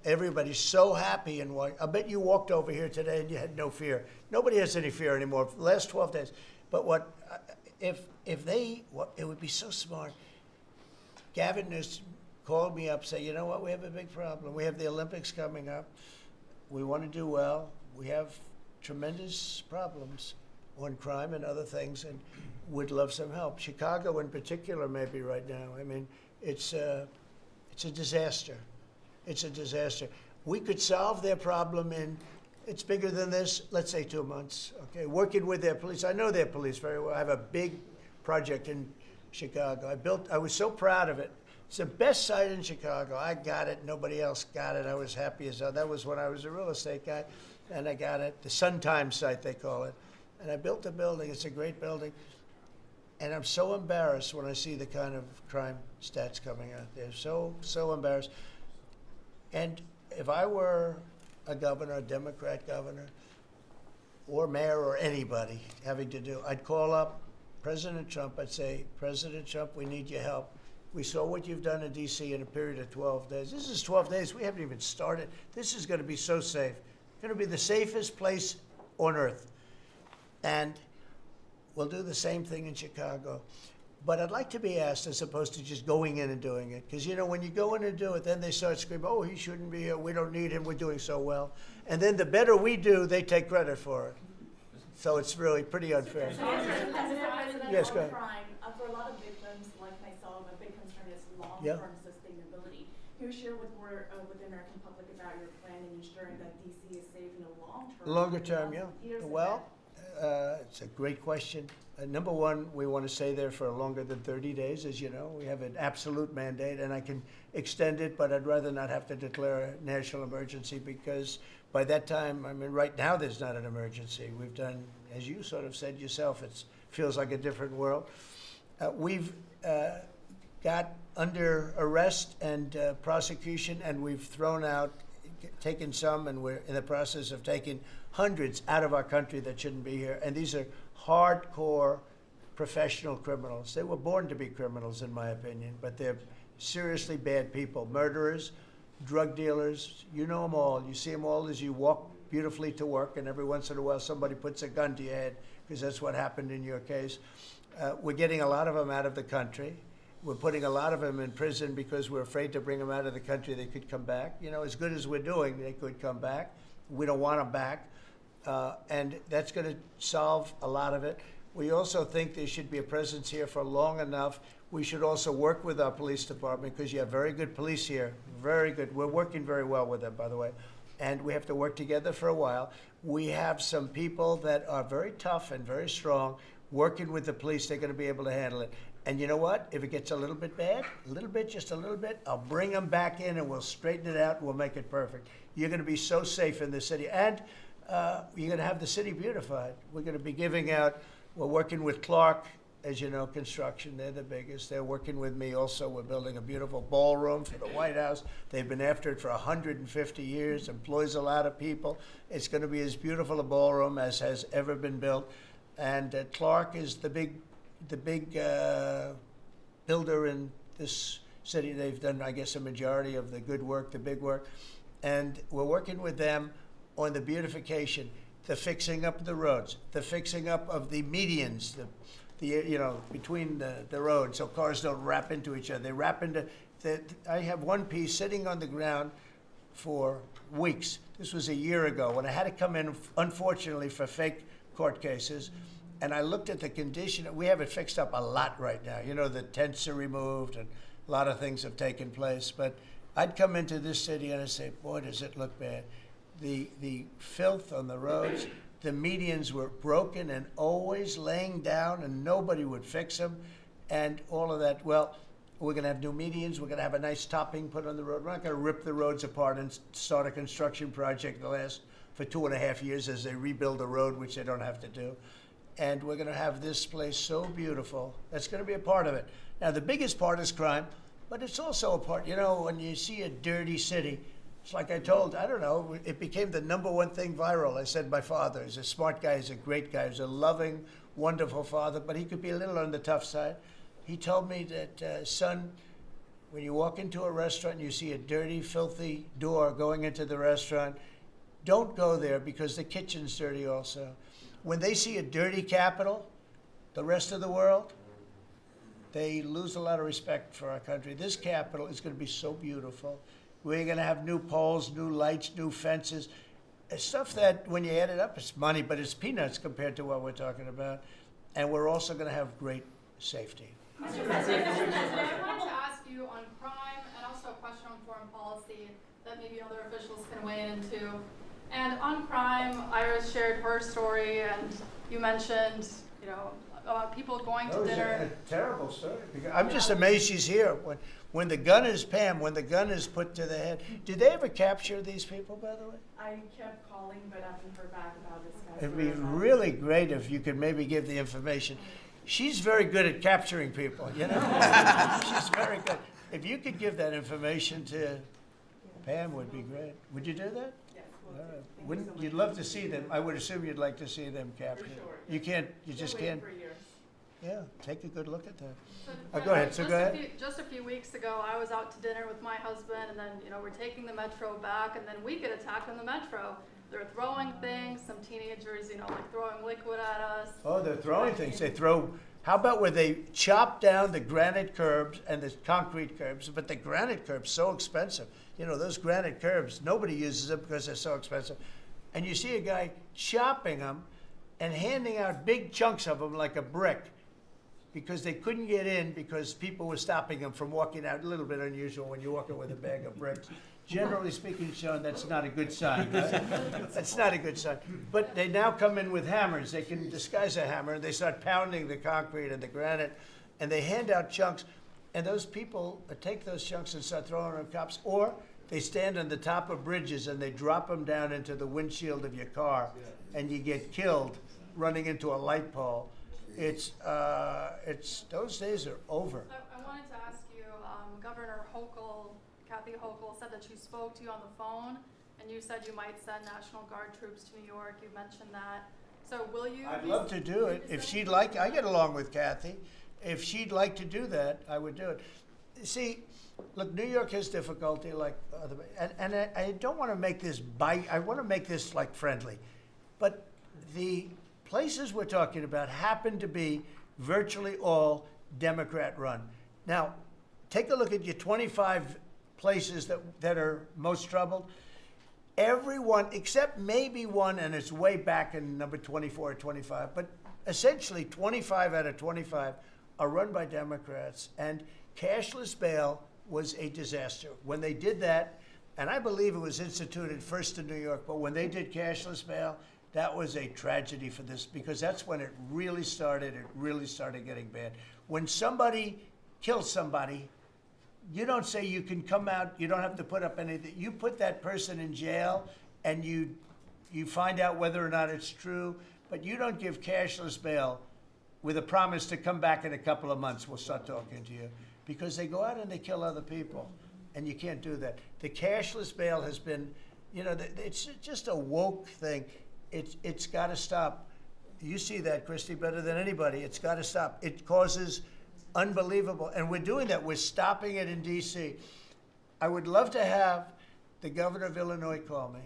Everybody's so happy in Washington. I bet you walked over here today and you had no fear. Nobody has any fear anymore for the last 12 days. But it would be so smart. Gavin Newsom called me up, say, you know what, we have a big problem. We have the Olympics coming up. We want to do well. We have tremendous problems on crime and other things, and would love some help. Chicago in particular, maybe right now. I mean, it's a disaster. It's a disaster. We could solve their problem in, it's bigger than this, let's say 2 months, okay? Working with their police. I know their police very well. I have a big project in Chicago. I was so proud of it. It's the best site in Chicago. I got it. Nobody else got it. I was happy as hell. That was when I was a real estate guy, and I got it. The Sun Times site, they call it. And I built the building. It's a great building. And I'm so embarrassed when I see the kind of crime stats coming out there. So embarrassed. And if I were a governor, a Democrat governor, or mayor, or anybody having to do, I'd call up President Trump. I'd say, President Trump, we need your help. We saw what you've done in D.C. in a period of 12 days. This is 12 days. We haven't even started. This is going to be so safe. It's going to be the safest place on earth. And we'll do the same thing in Chicago. But I'd like to be asked, as opposed to just going in and doing it. Because, you know, when you go in and do it, then they start screaming, oh, he shouldn't be here. We don't need him. We're doing so well. And then the better we do, they take credit for it. So it's really pretty unfair. Yes, go ahead. Crime, for a lot of victims like myself, a big concern is long-term sustainability. Can you share with the American public about your plan in ensuring that DC is safe in the long term? Longer term, yeah. Well, it's a great question. Number one, we want to stay there for longer than 30 days, as you know. We have an absolute mandate, and I can extend it, but I'd rather not have to declare a national emergency because by that time, I mean, right now there's not an emergency. We've done, as you sort of said yourself, it feels like a different world. We've got under arrest and prosecution, and we've thrown out, taken some, and we're in the process of taking hundreds out of our country that shouldn't be here. And these are hardcore professional criminals. They were born to be criminals, in my opinion, but they're seriously bad people. Murderers, drug dealers, you know them all. You see them all as you walk beautifully to work, and every once in a while somebody puts a gun to your head, because that's what happened in your case. We're getting a lot of them out of the country. We're putting a lot of them in prison because we're afraid to bring them out of the country. They could come back. You know, as good as we're doing, they could come back. We don't want them back. And that's going to solve a lot of it. We also think there should be a presence here for long enough. We should also work with our police department because you have very good police here. Very good. We're working very well with them, by the way. And we have to work together for a while. We have some people that are very tough and very strong. Working with the police, they're going to be able to handle it. And you know what? If it gets a little bit bad, just a little bit, I'll bring them back in and we'll straighten it out and we'll make it perfect. You're going to be so safe in the city. And you're going to have the city beautified. We're going to be giving out, we're working with Clark, as you know, construction. They're the biggest. They're working with me also. We're building a beautiful ballroom for the White House. They've been after it for 150 years, employs a lot of people. It's going to be as beautiful a ballroom as has ever been built. And Clark is the big builder in this city. They've done, I guess, a majority of the good work, the big work. And we're working with them on the beautification, the fixing up of the roads, the fixing up of the medians, between the roads, so cars don't wrap into each other. They wrap into, I have one piece sitting on the ground for weeks. This was a year ago when I had to come in, unfortunately, for fake court cases. And I looked at the condition. We have it fixed up a lot right now. You know, the tents are removed and a lot of things have taken place. But I'd come into this city and I'd say, boy, does it look bad. The filth on the roads, the medians were broken and always laying down and nobody would fix them and all of that. Well, we're going to have new medians. We're going to have a nice topping put on the road. We're not going to rip the roads apart and start a construction project that lasts for 2.5 years as they rebuild the road, which they don't have to do. And we're going to have this place so beautiful. That's going to be a part of it. Now, the biggest part is crime, but it's also a part, you know, when you see a dirty city, it's like I told, I don't know, it became the #1 thing viral. I said my father is a smart guy, he's a great guy, he's a loving, wonderful father, but he could be a little on the tough side. He told me that, son, when you walk into a restaurant and you see a dirty, filthy door going into the restaurant, don't go there because the kitchen's dirty also. When they see a dirty Capitol, the rest of the world, they lose a lot of respect for our country. This Capitol is going to be so beautiful. We're going to have new poles, new lights, new fences. It's stuff that, when you add it up, it's money, but it's peanuts compared to what we're talking about. And we're also going to have great safety. Mr. President, I wanted to ask you on crime and also a question on foreign policy that maybe other officials can weigh in too. And on crime, Iris shared her story, and you mentioned, you know, about people going to dinner. That was a terrible story. I'm just amazed she's here. When the gun is, Pam, when the gun is put to the head, did they ever capture these people, by the way? I kept calling, but I haven't heard back about this guy. It'd be really great if you could maybe give the information. She's very good at capturing people, you know? She's very good. If you could give that information to Pam, would be great. Would you do that? Yes. All right. Wouldn't, you'd love to see them. I would assume you'd like to see them captured. For sure. You can't, you just can't. For years. Yeah, take a good look at that. So, Go ahead, so go ahead. Just a few weeks ago, I was out to dinner with my husband, and then, you know, we're taking the metro back, and then we get attacked on the metro. They're throwing things, some teenagers, you know, like throwing liquid at us. Oh, they're throwing things. They throw, how about where they chop down the granite curbs and the concrete curbs, but the granite curbs so expensive. You know, those granite curbs, nobody uses them because they're so expensive. And you see a guy chopping them and handing out big chunks of them like a brick, because they couldn't get in because people were stopping them from walking out. A little bit unusual when you're walking with a bag of bricks. Generally speaking, Sean, that's not a good sign. Right? That's not a good sign. But they now come in with hammers. They can disguise a hammer, and they start pounding the concrete and the granite, and they hand out chunks. And those people take those chunks and start throwing them at cops. Or they stand on the top of bridges and they drop them down into the windshield of your car, and you get killed running into a light pole. It's those days are over. I wanted to ask you, Governor Hochul, Kathy Hochul, said that she spoke to you on the phone, and you said you might send National Guard troops to New York. You mentioned that. So will you? I'd love to do it. If she'd like, I get along with Kathy. If she'd like to do that, I would do it. See, look, New York has difficulty like other, and I don't want to make this I want to make this like friendly, but the places we're talking about happen to be virtually all Democrat run. Now, take a look at your 25 places that are most troubled. Everyone, except maybe one, and it's way back in number 24 or 25, but essentially 25 out of 25 are run by Democrats, and cashless bail was a disaster. When they did that, and I believe it was instituted first in New York, but when they did cashless bail, that was a tragedy for this, because that's when it really started getting bad. When somebody kills somebody, you don't say you can come out, you don't have to put up anything. You put that person in jail, and you find out whether or not it's true, but you don't give cashless bail with a promise to come back in a couple of months, we'll start talking to you. Because they go out and they kill other people, and you can't do that. The cashless bail has been, you know, it's just a woke thing. It's got to stop. You see that, Christy, better than anybody. It's got to stop. It causes unbelievable, and we're doing that. We're stopping it in D.C. I would love to have the governor of Illinois call me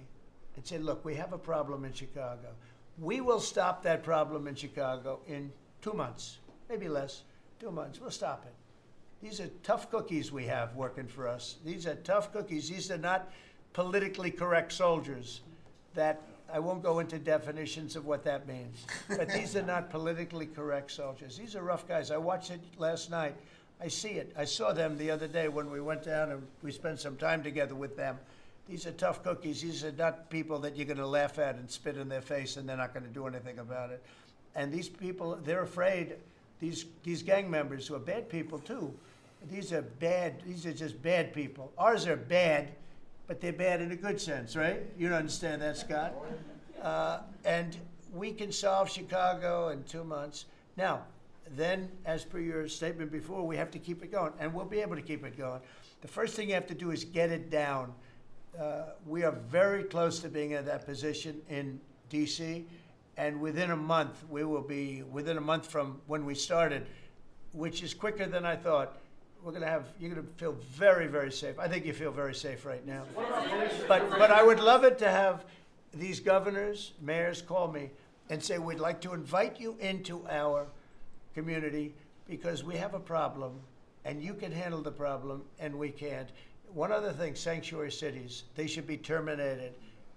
and say, look, we have a problem in Chicago. We will stop that problem in Chicago in 2 months, maybe less, 2 months. We'll stop it. These are tough cookies we have working for us. These are tough cookies. These are not politically correct soldiers that, I won't go into definitions of what that means, but these are not politically correct soldiers. These are rough guys. I watched it last night. I see it. I saw them the other day when we went down and we spent some time together with them. These are tough cookies. These are not people that you're going to laugh at and spit in their face and they're not going to do anything about it. And these people, they're afraid, these gang members who are bad people too. These are bad, these are just bad people. Ours are bad, but they're bad in a good sense, right? You understand that, Scott? And we can solve Chicago in 2 months. Now, then, as per your statement before, we have to keep it going, and we'll be able to keep it going. The first thing you have to do is get it down. We are very close to being in that position in D.C., and within a month, we will be, within a month from when we started, which is quicker than I thought, you're gonna feel very, very safe. I think you feel very safe right now. But I would love it to have these governors, mayors call me and say, we'd like to invite you into our community because we have a problem and you can handle the problem and we can't. One other thing, sanctuary cities, they should be terminated.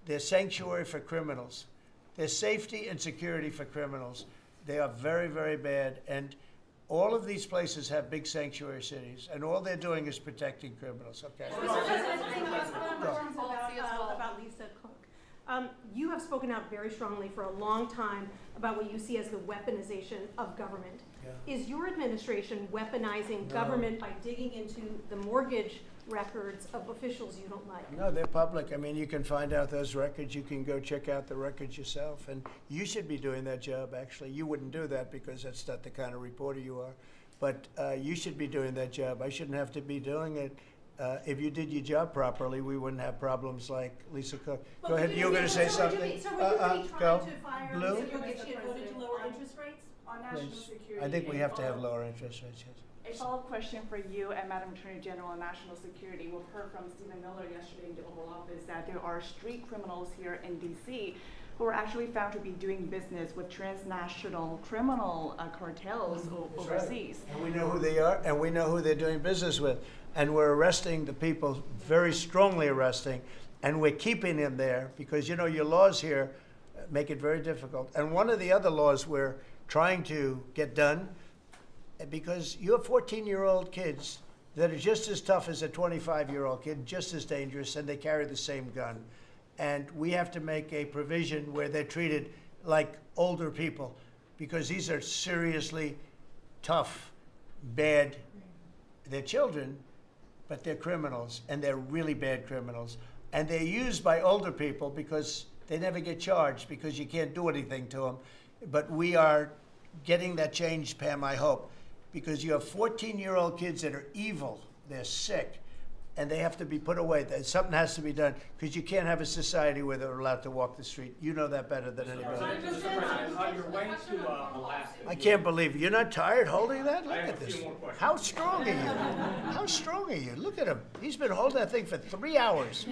They're sanctuary for criminals. They're safety and security for criminals. They are very, very bad. And all of these places have big sanctuary cities, and all they're doing is protecting criminals. Okay. Mr. President, You have spoken out very strongly for a long time about what you see as the weaponization of government. Yeah. Is your administration weaponizing No. government by digging into the mortgage records of officials you don't like? No, they're public. I mean, you can find out those records. You can go check out the records yourself. And you should be doing that job, actually. You wouldn't do that because that's not the kind of reporter you are. But you should be doing that job. I shouldn't have to be doing it. If you did your job properly, we wouldn't have problems like Lisa Cook. Go ahead. You were going to say something? So were you really Go. trying to fire Blue? Lisa Cook if she had voted to lower interest rates? On national Yes. security. I think we and have to have follow- lower interest rates, yes. A follow-up question for you and Madam Attorney General on national security. We've heard from Stephen Miller yesterday in the Oval Office that there are street criminals here in D.C. who are actually found to be doing business with transnational criminal cartels overseas. And we know who they are, and we know who they're doing business with. And we're arresting the people, very strongly arresting, and we're keeping them there because, you know, your laws here make it very difficult. And one of the other laws we're trying to get done, because you have 14-year-old kids that are just as tough as a 25-year-old kid, just as dangerous, and they carry the same gun. And we have to make a provision where they're treated like older people, because these are seriously tough, bad, they're children, but they're criminals, and they're really bad criminals. And they're used by older people because they never get charged because you can't do anything to them. But we are getting that changed, Pam, I hope, because you have 14-year-old kids that are evil, they're sick, and they have to be put away. Something has to be done because you can't have a society where they're allowed to walk the street. You know that better than anybody. Mr. President, on your way to Alaska. I can't believe you're not tired holding that. Look I have at a this. few more questions. How strong are you? How strong are you? Look at him. He's been holding that thing for 3 hours.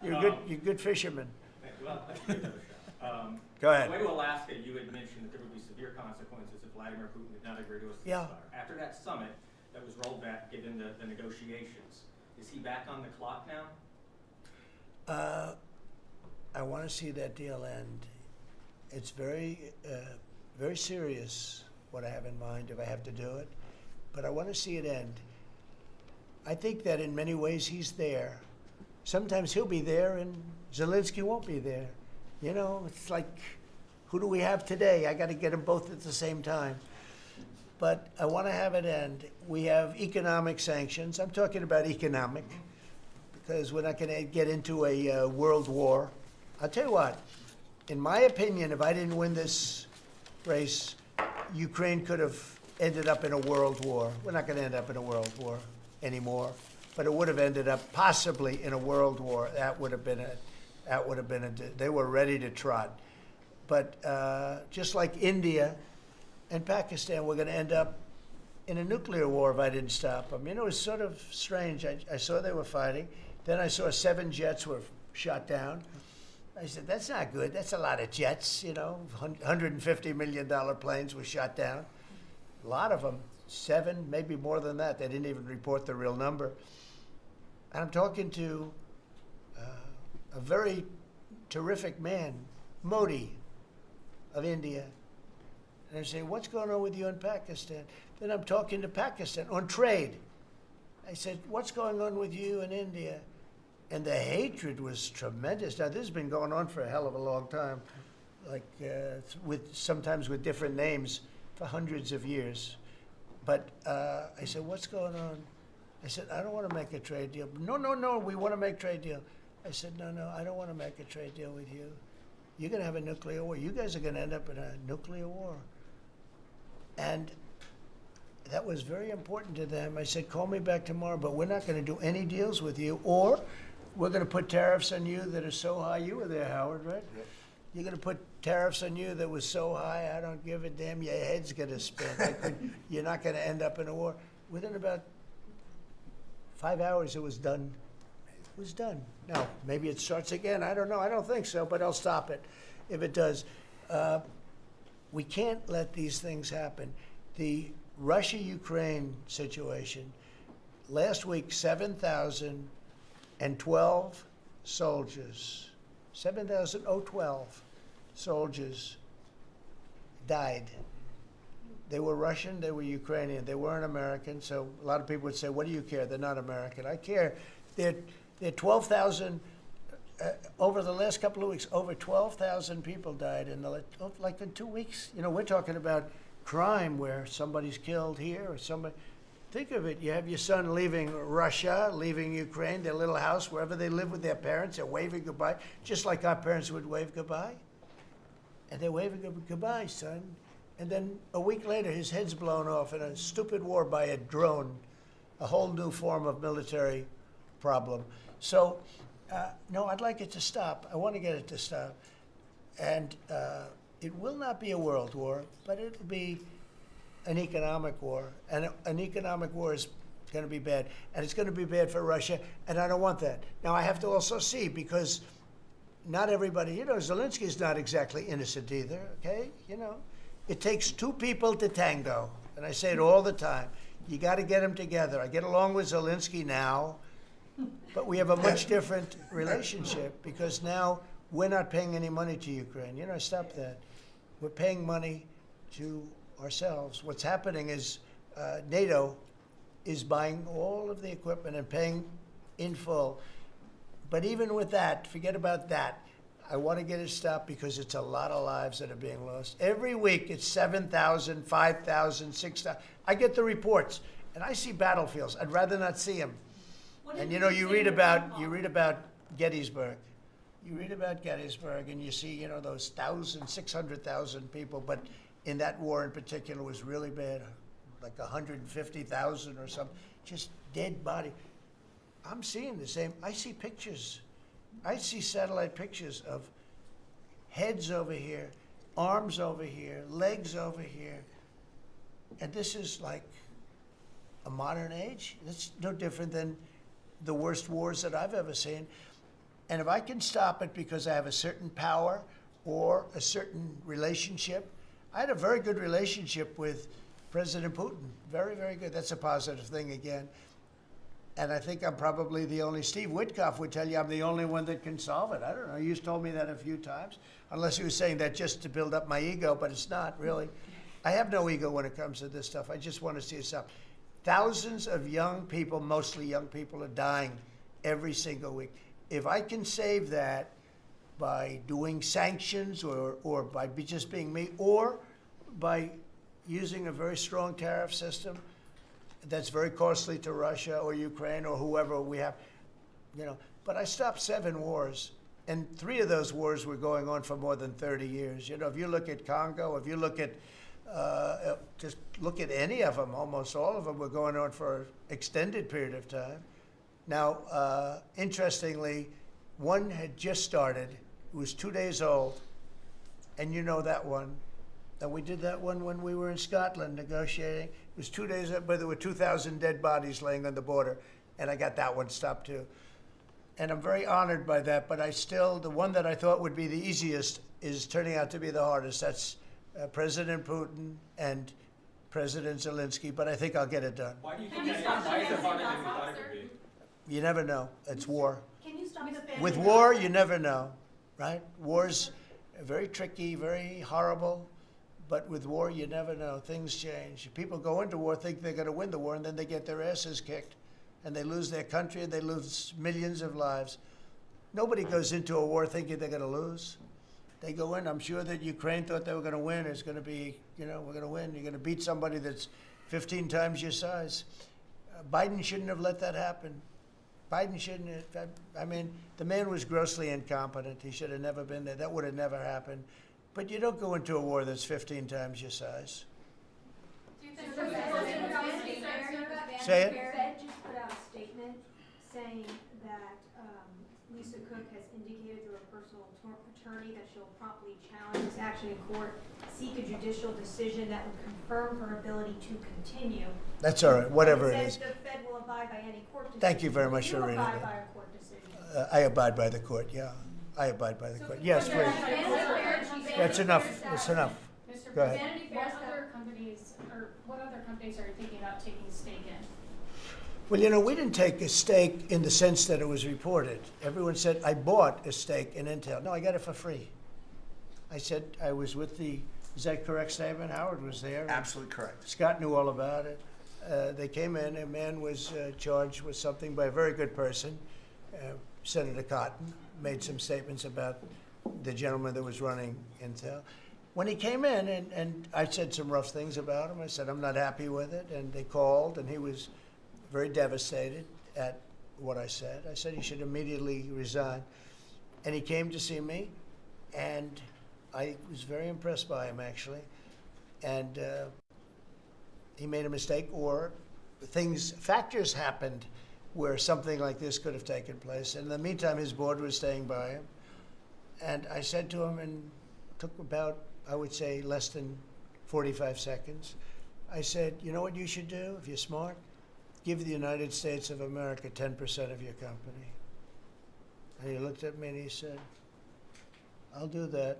You're a good fisherman. Well, Go ahead. On the way to Alaska, you had mentioned that there would be severe consequences if Vladimir Putin did not agree to a ceasefire. Yeah. After that summit that was rolled back, given the negotiations, is he back on the clock now? I want to see that deal end. It's very serious what I have in mind if I have to do it, but I want to see it end. I think that in many ways he's there. Sometimes he'll be there and Zelensky won't be there. You know, it's like, who do we have today? I got to get them both at the same time. But I want to have it end. We have economic sanctions. I'm talking about economic, because we're not going to get into a world war. I'll tell you what, in my opinion, if I didn't win this race, Ukraine could have ended up in a world war. We're not going to end up in a world war anymore, but it would have ended up possibly in a world war. That would have been they were ready to trot. But just like India and Pakistan, we're going to end up in a nuclear war if I didn't stop them. You know, it was sort of strange. I saw they were fighting. Then I saw 7 jets were shot down. I said, that's not good. That's a lot of jets, you know. $150 million planes were shot down. A lot of them, 7, maybe more than that. They didn't even report the real number. And I'm talking to a very terrific man, Modi of India. And I say, what's going on with you in Pakistan? Then I'm talking to Pakistan on trade. I said, what's going on with you in India? And the hatred was tremendous. Now, this has been going on for a hell of a long time, like sometimes with different names for hundreds of years. But I said, what's going on? I said, I don't want to make a trade deal. No, we want to make a trade deal. I said, no, I don't want to make a trade deal with you. You're going to have a nuclear war. You guys are going to end up in a nuclear war. And that was very important to them. I said, call me back tomorrow, but we're not going to do any deals with you, or we're going to put tariffs on you that are so high. You were there, Howard, right? Yep. You're going to put tariffs on you that was so high, I don't give a damn. Your head's going to spin. You're not going to end up in a war. Within about 5 hours, it was done. It was done. Now, maybe it starts again. I don't know. I don't think so, but I'll stop it if it does. We can't let these things happen. The Russia-Ukraine situation, last week, 7,012 soldiers, 7,012 soldiers died. They were Russian, they were Ukrainian, they weren't American, so a lot of people would say, what do you care? They're not American. I care. They're 12,000 over the last couple of weeks, over 12,000 people died like in 2 weeks. You know, we're talking about crime where somebody's killed here or somebody. Think of it. You have your son leaving Russia, leaving Ukraine, their little house, wherever they live with their parents. They're waving goodbye, just like our parents would wave goodbye. And they're waving goodbye, son. And then a week later, his head's blown off in a stupid war by a drone, a whole new form of military problem. So, no, I'd like it to stop. I want to get it to stop. And it will not be a world war, but it'll be an economic war. And an economic war is going to be bad. And it's going to be bad for Russia, and I don't want that. Now, I have to also see, because not everybody, you know, Zelensky's not exactly innocent either, okay? You know, it takes two people to tango. And I say it all the time. You got to get them together. I get along with Zelensky now, but we have a much different relationship because now we're not paying any money to Ukraine. You know, stop that. We're paying money to ourselves. What's happening is NATO is buying all of the equipment and paying in full. But even with that, forget about that. I want to get it stopped because it's a lot of lives that are being lost. Every week it's 7,000, 5,000, 6,000. I get the reports and I see battlefields. I'd rather not see them. And you know, you read about Gettysburg. You read about Gettysburg and you see, you know, those 600,000 people, but in that war in particular was really bad, like 150,000 or something, just dead body. I'm seeing the same. I see pictures. I see satellite pictures of heads over here, arms over here, legs over here. And this is like a modern age. It's no different than the worst wars that I've ever seen. And if I can stop it because I have a certain power or a certain relationship, I had a very good relationship with President Putin. Very, very good. That's a positive thing again. And I think I'm probably the only, Steve Witkoff would tell you I'm the only one that can solve it. I don't know, you've told me that a few times, unless he was saying that just to build up my ego, but it's not really. I have no ego when it comes to this stuff. I just want to see it stop. Thousands of young people, mostly young people, are dying every single week. If I can save that by doing sanctions or by just being me, or by using a very strong tariff system, that's very costly to Russia or Ukraine or whoever we have, you know. But I stopped 7 wars, and 3 of those wars were going on for more than 30 years. You know, if you look at Congo, if you look at, just look at any of them, almost all of them were going on for an extended period of time. Now, interestingly, one had just started. It was 2 days old, and you know that one. And we did that one when we were in Scotland negotiating. It was 2 days, but there were 2,000 dead bodies laying on the border, and I got that one stopped too. And I'm very honored by that, but I still, the one that I thought would be the easiest is turning out to be the hardest. That's President Putin and President Zelensky, but I think I'll get it done. Why do you think that? Why is it harder than you thought it would be? You never know. It's war. Can you stop the family? With war, you never know, right? War's very tricky, very horrible. But with war, you never know. Things change. People go into war, think they're going to win the war, and then they get their asses kicked. And they lose their country, and they lose millions of lives. Nobody goes into a war thinking they're going to lose. They go in. I'm sure that Ukraine thought they were going to win. It's going to be, you know, we're going to win. You're going to beat somebody that's 15 times your size. Biden shouldn't have let that happen. Biden shouldn't have. I mean, the man was grossly incompetent. He should have never been there. That would have never happened. But you don't go into a war that's 15 times your size. Do you think Say it. The Fed just put out a statement saying that Lisa Cook has indicated through a personal attorney that she'll promptly challenge this action in court, seek a judicial decision that would confirm her ability to continue. That's all right, whatever it is. The Fed will abide by any court decision. Thank you very much for reading abide it. by a court decision. I abide by the court, yeah. I abide by the court. Yes, please. That's enough. That's enough. Mr. Go ahead. Vanity Fair, what other companies are you thinking about taking a stake in? Well, you know, we didn't take a stake in the sense that it was reported. Everyone said, I bought a stake in Intel. No, I got it for free. I said I was with is that correct statement? Howard was there. Absolutely correct. Scott knew all about it. They came in, a man was charged with something by a very good person, Senator Cotton, made some statements about the gentleman that was running Intel. When he came in, and I said some rough things about him, I said, I'm not happy with it, and they called, and he was very devastated at what I said. I said he should immediately resign. And he came to see me, and I was very impressed by him, actually. And he made a mistake, or factors happened where something like this could have taken place. And in the meantime, his board was staying by him. And I said to him, and it took about, I would say, less than 45 seconds. I said, you know what you should do if you're smart? Give the United States of America 10% of your company. And he looked at me and he said, I'll do that.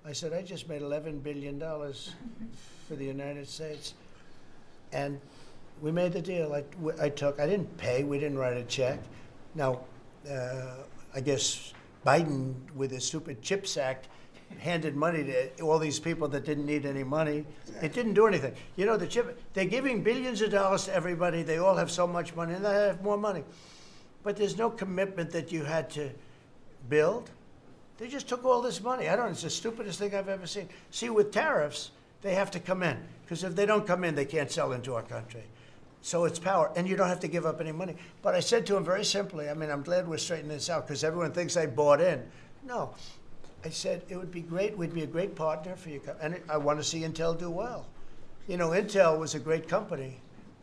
I said, I just made $11 billion for the United States. And we made the deal. I didn't pay, we didn't write a check. Now, I guess Biden, with his stupid CHIPS Act, handed money to all these people that didn't need any money. It didn't do anything. You know, they're giving billions of dollars to everybody. They all have so much money, and they have more money. But there's no commitment that you had to build. They just took all this money. I don't know, it's the stupidest thing I've ever seen. See, with tariffs, they have to come in, because if they don't come in, they can't sell into our country. So it's power, and you don't have to give up any money. But I said to him very simply, I mean, I'm glad we're straightening this out, because everyone thinks I bought in. No. I said, it would be great, we'd be a great partner for you, and I want to see Intel do well. You know, Intel was a great company,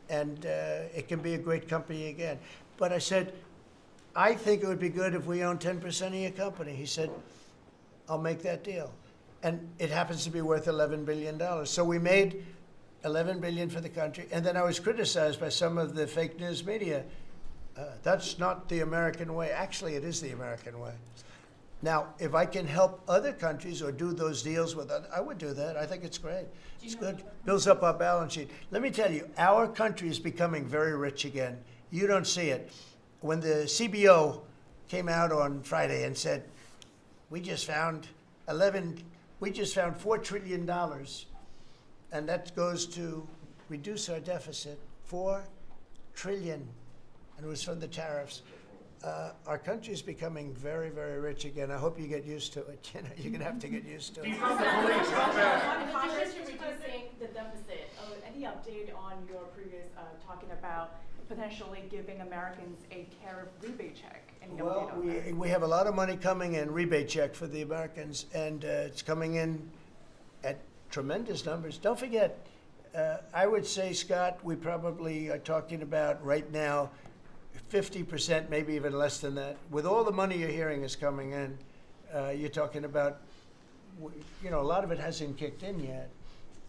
and it can be a great company again. But I said, I think it would be good if we own 10% of your company. He said, I'll make that deal. And it happens to be worth $11 billion. So we made $11 billion for the country, and then I was criticized by some of the fake news media. That's not the American way. Actually, it is the American way. Now, if I can help other countries or do those deals with others, I would do that. I think it's great. It's good. Builds up our balance sheet. Let me tell you, our country is becoming very rich again. You don't see it. When the CBO came out on Friday and said, we just found $4 trillion, and that goes to reduce our deficit, $4 trillion, and it was from the tariffs. Our country is becoming very, very rich again. I hope you get used to it. You know, you're going to have to get used to it. Congress reducing the deficit. Any update on your previous talking about potentially giving Americans a tariff rebate check? Any Well, update on that? we have a lot of money coming in, rebate check for the Americans, and it's coming in at tremendous numbers. Don't forget, I would say, Scott, we probably are talking about right now 50%, maybe even less than that. With all the money you're hearing is coming in, you're talking about, you know, a lot of it hasn't kicked in yet.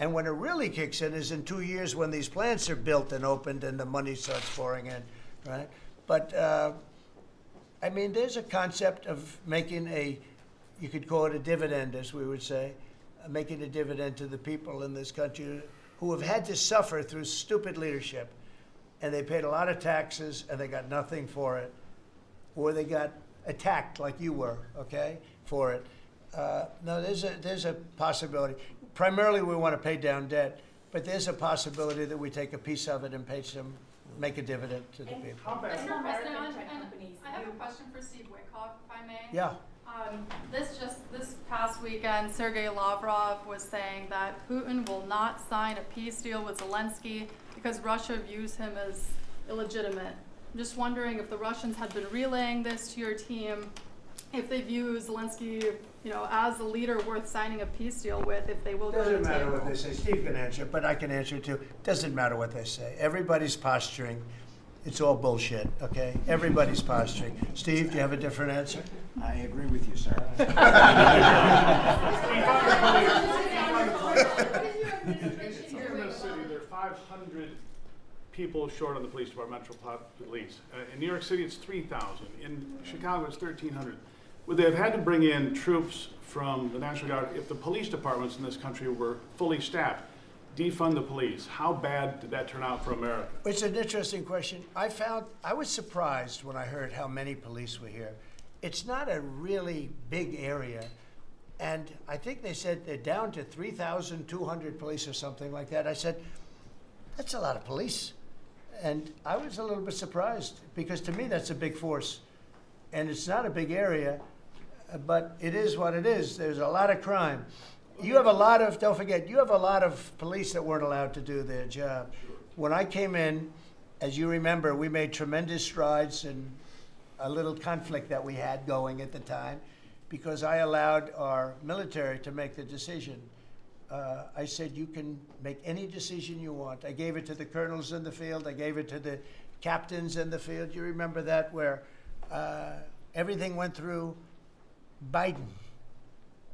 And when it really kicks in is in 2 years when these plants are built and opened and the money starts pouring in, right? But, I mean, there's a concept of making you could call it a dividend, as we would say, making a dividend to the people in this country who have had to suffer through stupid leadership. And they paid a lot of taxes and they got nothing for it. Or they got attacked like you were, okay, for it. No, there's a possibility. Primarily, we want to pay down debt, but there's a possibility that we take a piece of it and make a dividend to the people. Mr. President, and I have a question for Steve Witkoff, if I may. Yeah. This past weekend, Sergei Lavrov was saying that Putin will not sign a peace deal with Zelensky because Russia views him as illegitimate. I'm just wondering if the Russians had been relaying this to your team, if they view Zelensky, you know, as a leader worth signing a peace deal with, if they will go to the table. Doesn't matter what they say. Steve can answer, but I can answer it too. Doesn't matter what they say. Everybody's posturing. It's all bullshit, okay? Everybody's posturing. Steve, do you have a different answer? I agree with you, sir. In this city, there are 500 people short on the police department, Metropolitan Police. In New York City, it's 3,000. In Chicago, it's 1,300. Would they have had to bring in troops from the National Guard if the police departments in this country were fully staffed? Defund the police. How bad did that turn out for America? It's an interesting question. I was surprised when I heard how many police were here. It's not a really big area. And I think they said they're down to 3,200 police or something like that. I said, that's a lot of police. And I was a little bit surprised because to me, that's a big force. and it's not a big area, but it is what it is. There's a lot of crime. You have a lot of, don't forget, you have a lot of police that weren't allowed to do their job. When I came in, as you remember, we made tremendous strides in a little conflict that we had going at the time because I allowed our military to make the decision. I said, you can make any decision you want. I gave it to the colonels in the field. I gave it to the captains in the field. You remember that, where everything went through Biden,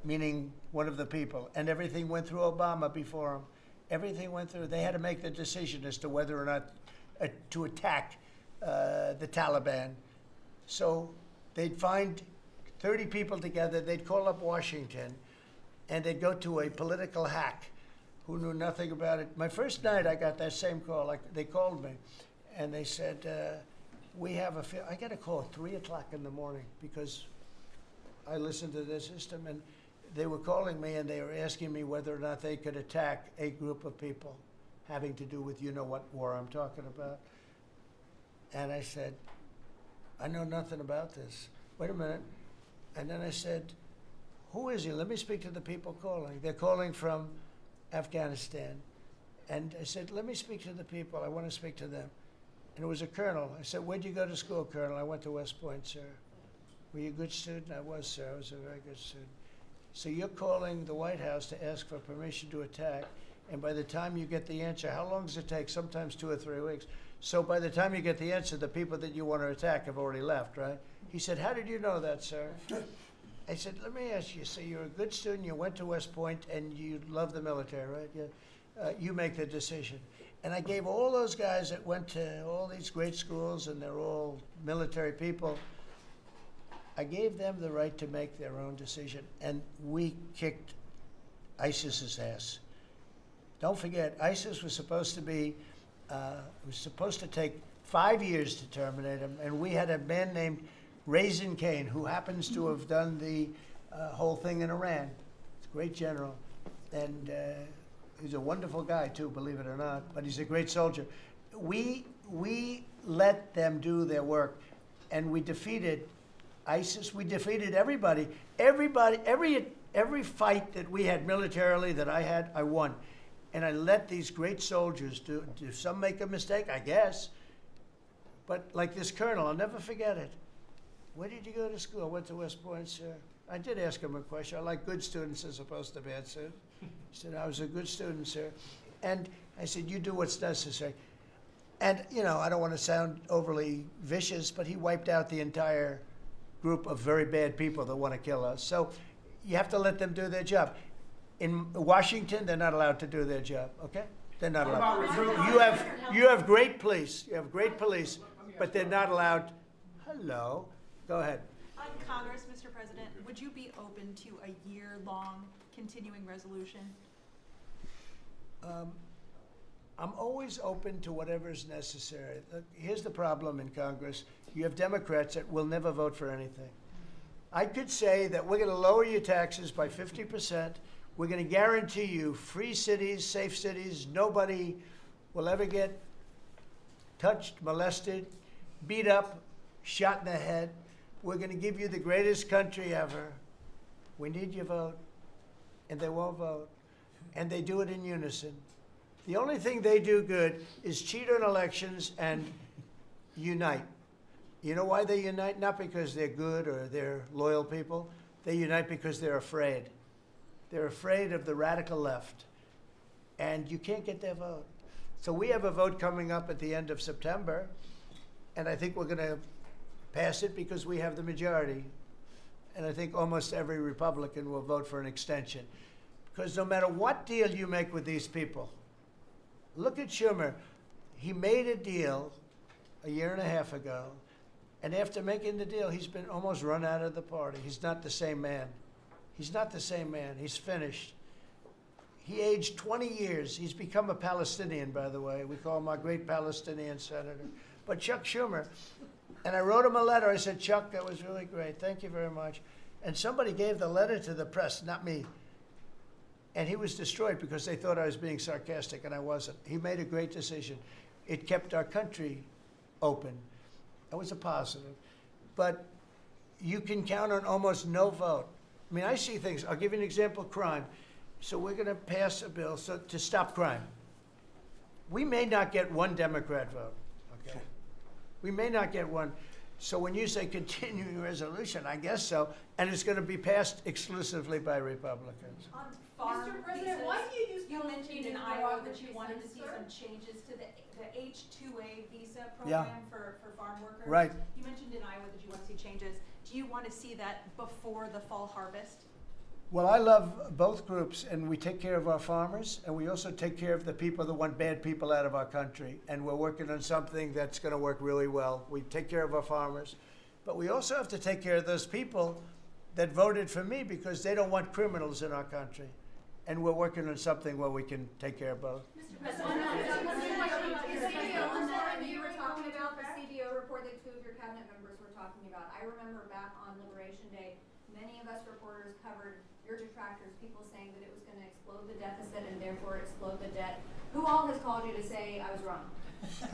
meaning one of the people, and everything went through Obama before him. Everything went through. They had to make the decision as to whether or not to attack the Taliban. So they'd find 30 people together. They'd call up Washington, and they'd go to a political hack who knew nothing about it. My first night, I got that same call. Like, they called me, and they said, we have I got a call at 3 o'clock in the morning because I listened to their system, and they were calling me, and they were asking me whether or not they could attack a group of people having to do with you-know-what war I'm talking about. And I said, I know nothing about this. Wait a minute. And then I said, who is he? Let me speak to the people calling. They're calling from Afghanistan. And I said, let me speak to the people. I want to speak to them. And it was a colonel. I said, where'd you go to school, Colonel? I went to West Point, sir. Were you a good student? I was, sir. I was a very good student. So you're calling the White House to ask for permission to attack, and by the time you get the answer, how long does it take? Sometimes 2 or 3 weeks. So by the time you get the answer, the people that you want to attack have already left, right? He said, how did you know that, sir? I said, let me ask you, so you're a good student, you went to West Point, and you love the military, right? You make the decision. And I gave all those guys that went to all these great schools, and they're all military people, I gave them the right to make their own decision, and we kicked ISIS's ass. Don't forget, ISIS was supposed to be, was supposed to take 5 years to terminate him, and we had a man named Raisin Kane, who happens to have done the whole thing in Iran. He's a great general, and he's a wonderful guy too, believe it or not, but he's a great soldier. We let them do their work, and we defeated ISIS. We defeated everybody. Every fight that we had militarily that I had, I won. And I let these great soldiers do some make a mistake, I guess. But like this colonel, I'll never forget it. Where did you go to school? I went to West Point, sir. I did ask him a question. I like good students as opposed to bad students. He said, I was a good student, sir. And I said, you do what's necessary. And, you know, I don't want to sound overly vicious, but he wiped out the entire group of very bad people that want to kill us. So you have to let them do their job. In Washington, they're not allowed to do their job, okay? They're not allowed. You have great police. You have great police, but they're not allowed. Hello. Go ahead. On Congress, Mr. President, would you be open to a year-long continuing resolution? I'm always open to whatever's necessary. Look, here's the problem in Congress. You have Democrats that will never vote for anything. I could say that we're going to lower your taxes by 50%. We're going to guarantee you free cities, safe cities. Nobody will ever get touched, molested, beat up, shot in the head. We're going to give you the greatest country ever. We need your vote. And they won't vote. And they do it in unison. The only thing they do good is cheat on elections and unite. You know why they unite? Not because they're good or they're loyal people. They unite because they're afraid. They're afraid of the radical left. And you can't get their vote. So we have a vote coming up at the end of September. And I think we're going to pass it because we have the majority. And I think almost every Republican will vote for an extension. Because no matter what deal you make with these people, look at Schumer. He made a deal a year and a half ago, and after making the deal, he's been almost run out of the party. He's not the same man. He's not the same man. He's finished. He aged 20 years. He's become a Palestinian, by the way. We call him our great Palestinian senator. But Chuck Schumer, and I wrote him a letter. I said, Chuck, that was really great. Thank you very much. And somebody gave the letter to the press, not me. And he was destroyed because they thought I was being sarcastic, and I wasn't. He made a great decision. It kept our country open. That was a positive. But you can count on almost no vote. I mean, I see things. I'll give you an example: crime. So we're going to pass a bill to stop crime. We may not get one Democrat vote. Okay, we may not get one. So when you say continuing resolution, I guess so, and it's going to be passed exclusively by Republicans. Mr. President, why do you use You mentioned Palestinian in Iowa that you visas, wanted to see sir? some changes to the H-2A visa Yeah. program for farm workers. Right. You mentioned in Iowa that you want to see changes. Do you want to see that before the fall harvest? Well, I love both groups, and we take care of our farmers, and we also take care of the people that want bad people out of our country. And we're working on something that's going to work really well. We take care of our farmers, but we also have to take care of those people that voted for me because they don't want criminals in our country. And we're working on something where we can take care of both. Mr. President, you were talking about the CBO report that two of your cabinet members were talking about. I remember back on Liberation Day, many of us reporters covered your detractors, people saying that it was going to explode the deficit and therefore explode the debt. Who all has called you to say I was wrong?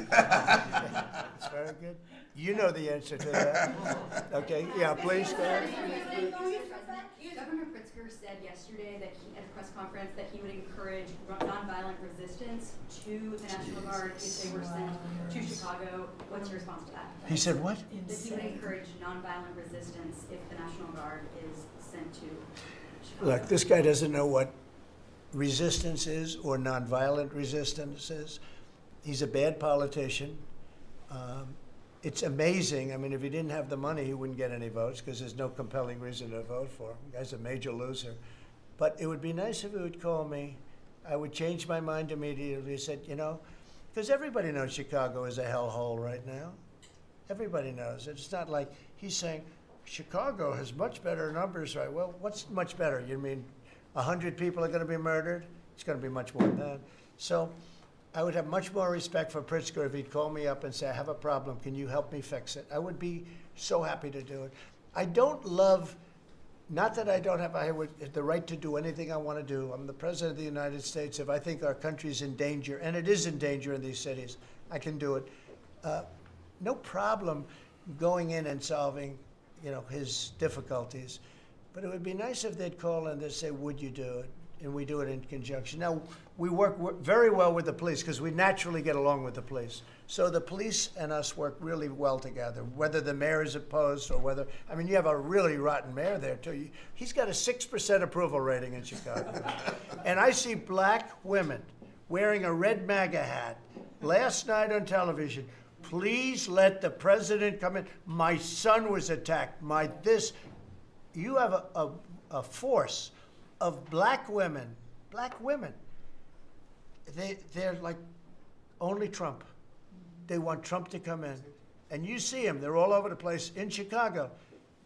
That's very good. You know the answer to that. Okay, yeah, please go ahead. Governor Pritzker said yesterday that he, at a press conference, that he would encourage nonviolent resistance to the National Guard if they were sent to Chicago. What's your response to that? He said what? That he would encourage nonviolent resistance if the National Guard is sent to Chicago. Look, this guy doesn't know what resistance is or nonviolent resistance is. He's a bad politician. It's amazing. I mean, if he didn't have the money, he wouldn't get any votes because there's no compelling reason to vote for him. The guy's a major loser. But it would be nice if he would call me. I would change my mind immediately. He said, you know, because everybody knows Chicago is a hellhole right now. Everybody knows it. It's not like he's saying, Chicago has much better numbers, right? Well, what's much better? You mean 100 people are going to be murdered? It's going to be much more than that. So I would have much more respect for Pritzker if he'd call me up and say, I have a problem. Can you help me fix it? I would be so happy to do it. I don't love, not that I don't have the right to do anything I want to do. I'm the President of the United States. If I think our country's in danger, and it is in danger in these cities, I can do it. No problem going in and solving, you know, his difficulties. But it would be nice if they'd call and they'd say, would you do it? And we do it in conjunction. Now, we work very well with the police because we naturally get along with the police. So the police and us work really well together, whether the mayor is opposed or whether, I mean, you have a really rotten mayor there too. He's got a 6% approval rating in Chicago. And I see black women wearing a red MAGA hat last night on television. Please let the president come in. My son was attacked. You have a force of black women. They're like only Trump. They want Trump to come in. And you see them, they're all over the place in Chicago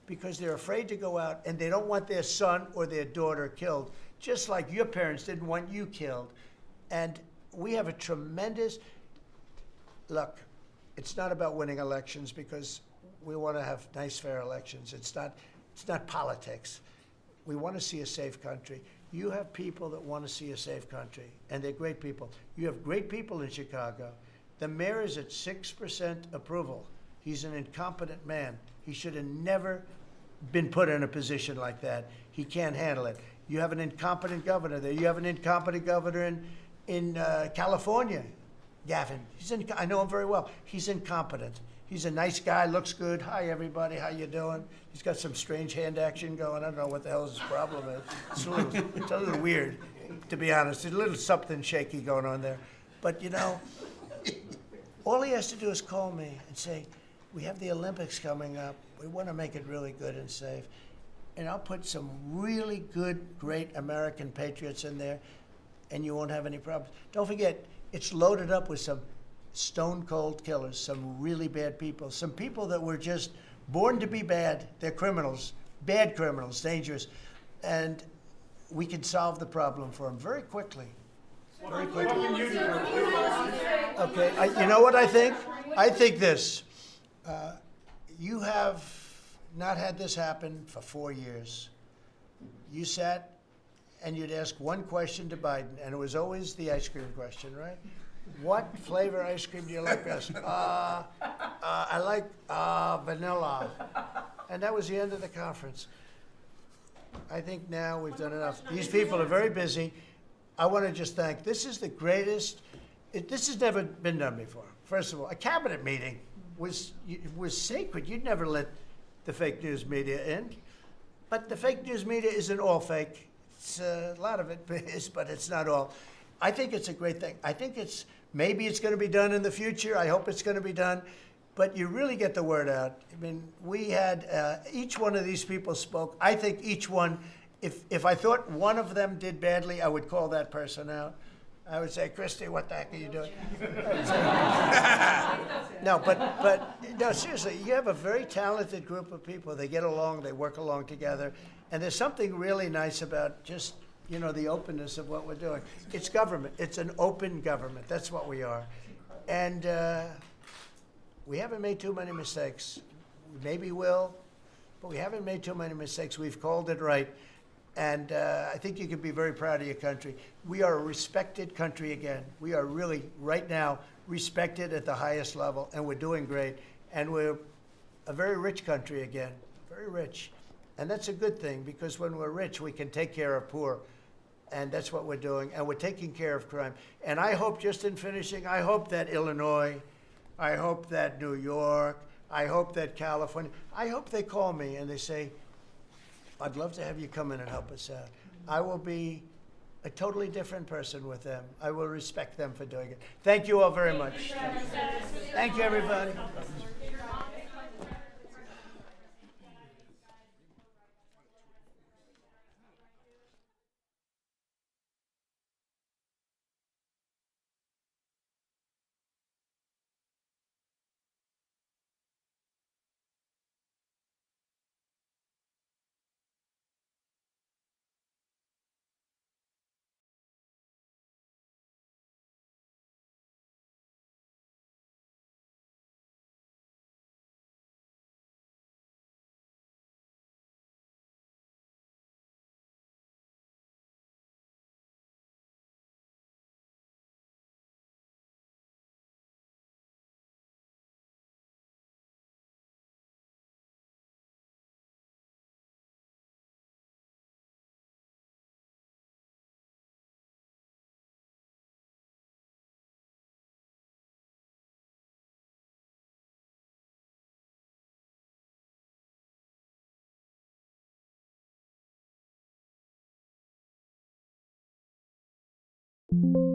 because they're afraid to go out and they don't want their son or their daughter killed, just like your parents didn't want you killed. And we have a tremendous, look, it's not about winning elections because we want to have nice, fair elections. It's not politics. We want to see a safe country. You have people that want to see a safe country, and they're great people. You have great people in Chicago. The mayor is at 6% approval. He's an incompetent man. He should have never been put in a position like that. He can't handle it. You have an incompetent governor there. You have an incompetent governor in California, Gavin. I know him very well. He's incompetent. He's a nice guy, looks good. Hi, everybody. How you doing? He's got some strange hand action going. I don't know what the hell his problem is. It's a little weird, to be honest. There's a little something shaky going on there. But, you know, all he has to do is call me and say, we have the Olympics coming up. We want to make it really good and safe. And I'll put some really good, great American patriots in there, and you won't have any problems. Don't forget, it's loaded up with some stone-cold killers, some really bad people, some people that were just born to be bad. They're criminals, bad criminals, dangerous. And we can solve the problem for them very quickly. Very quickly. Okay, you know what I think? I think this. You have not had this happen for 4 years. You sat and you'd ask one question to Biden, and it was always the ice cream question, right? What flavor ice cream do you like best? I like vanilla. And that was the end of the conference. I think now we've done enough. These people are very busy. I want to just thank, this is the greatest, this has never been done before. First of all, a cabinet meeting was sacred. You'd never let the fake news media in. But the fake news media isn't all fake. It's, a lot of it is, but it's not all. I think it's a great thing. I think maybe it's going to be done in the future. I hope it's going to be done. But you really get the word out. I mean, we had, each one of these people spoke. I think each one, if I thought one of them did badly, I would call that person out. I would say, Christy, what the heck are you doing? No, but no, seriously, you have a very talented group of people. They get along, they work along together. And there's something really nice about just, you know, the openness of what we're doing. It's government. It's an open government. That's what we are. And we haven't made too many mistakes. We maybe will, but we haven't made too many mistakes. We've called it right. And I think you can be very proud of your country. We are a respected country again. We are really, right now, respected at the highest level, and we're doing great. And we're a very rich country again, very rich. And that's a good thing, because when we're rich, we can take care of poor. And that's what we're doing. And we're taking care of crime. And I hope, just in finishing, I hope that Illinois, I hope that New York, I hope that California, I hope they call me and they say, I'd love to have you come in and help us out. I will be a totally different person with them. I will respect them for doing it. Thank you all very much. Thank you, everybody. Thank you.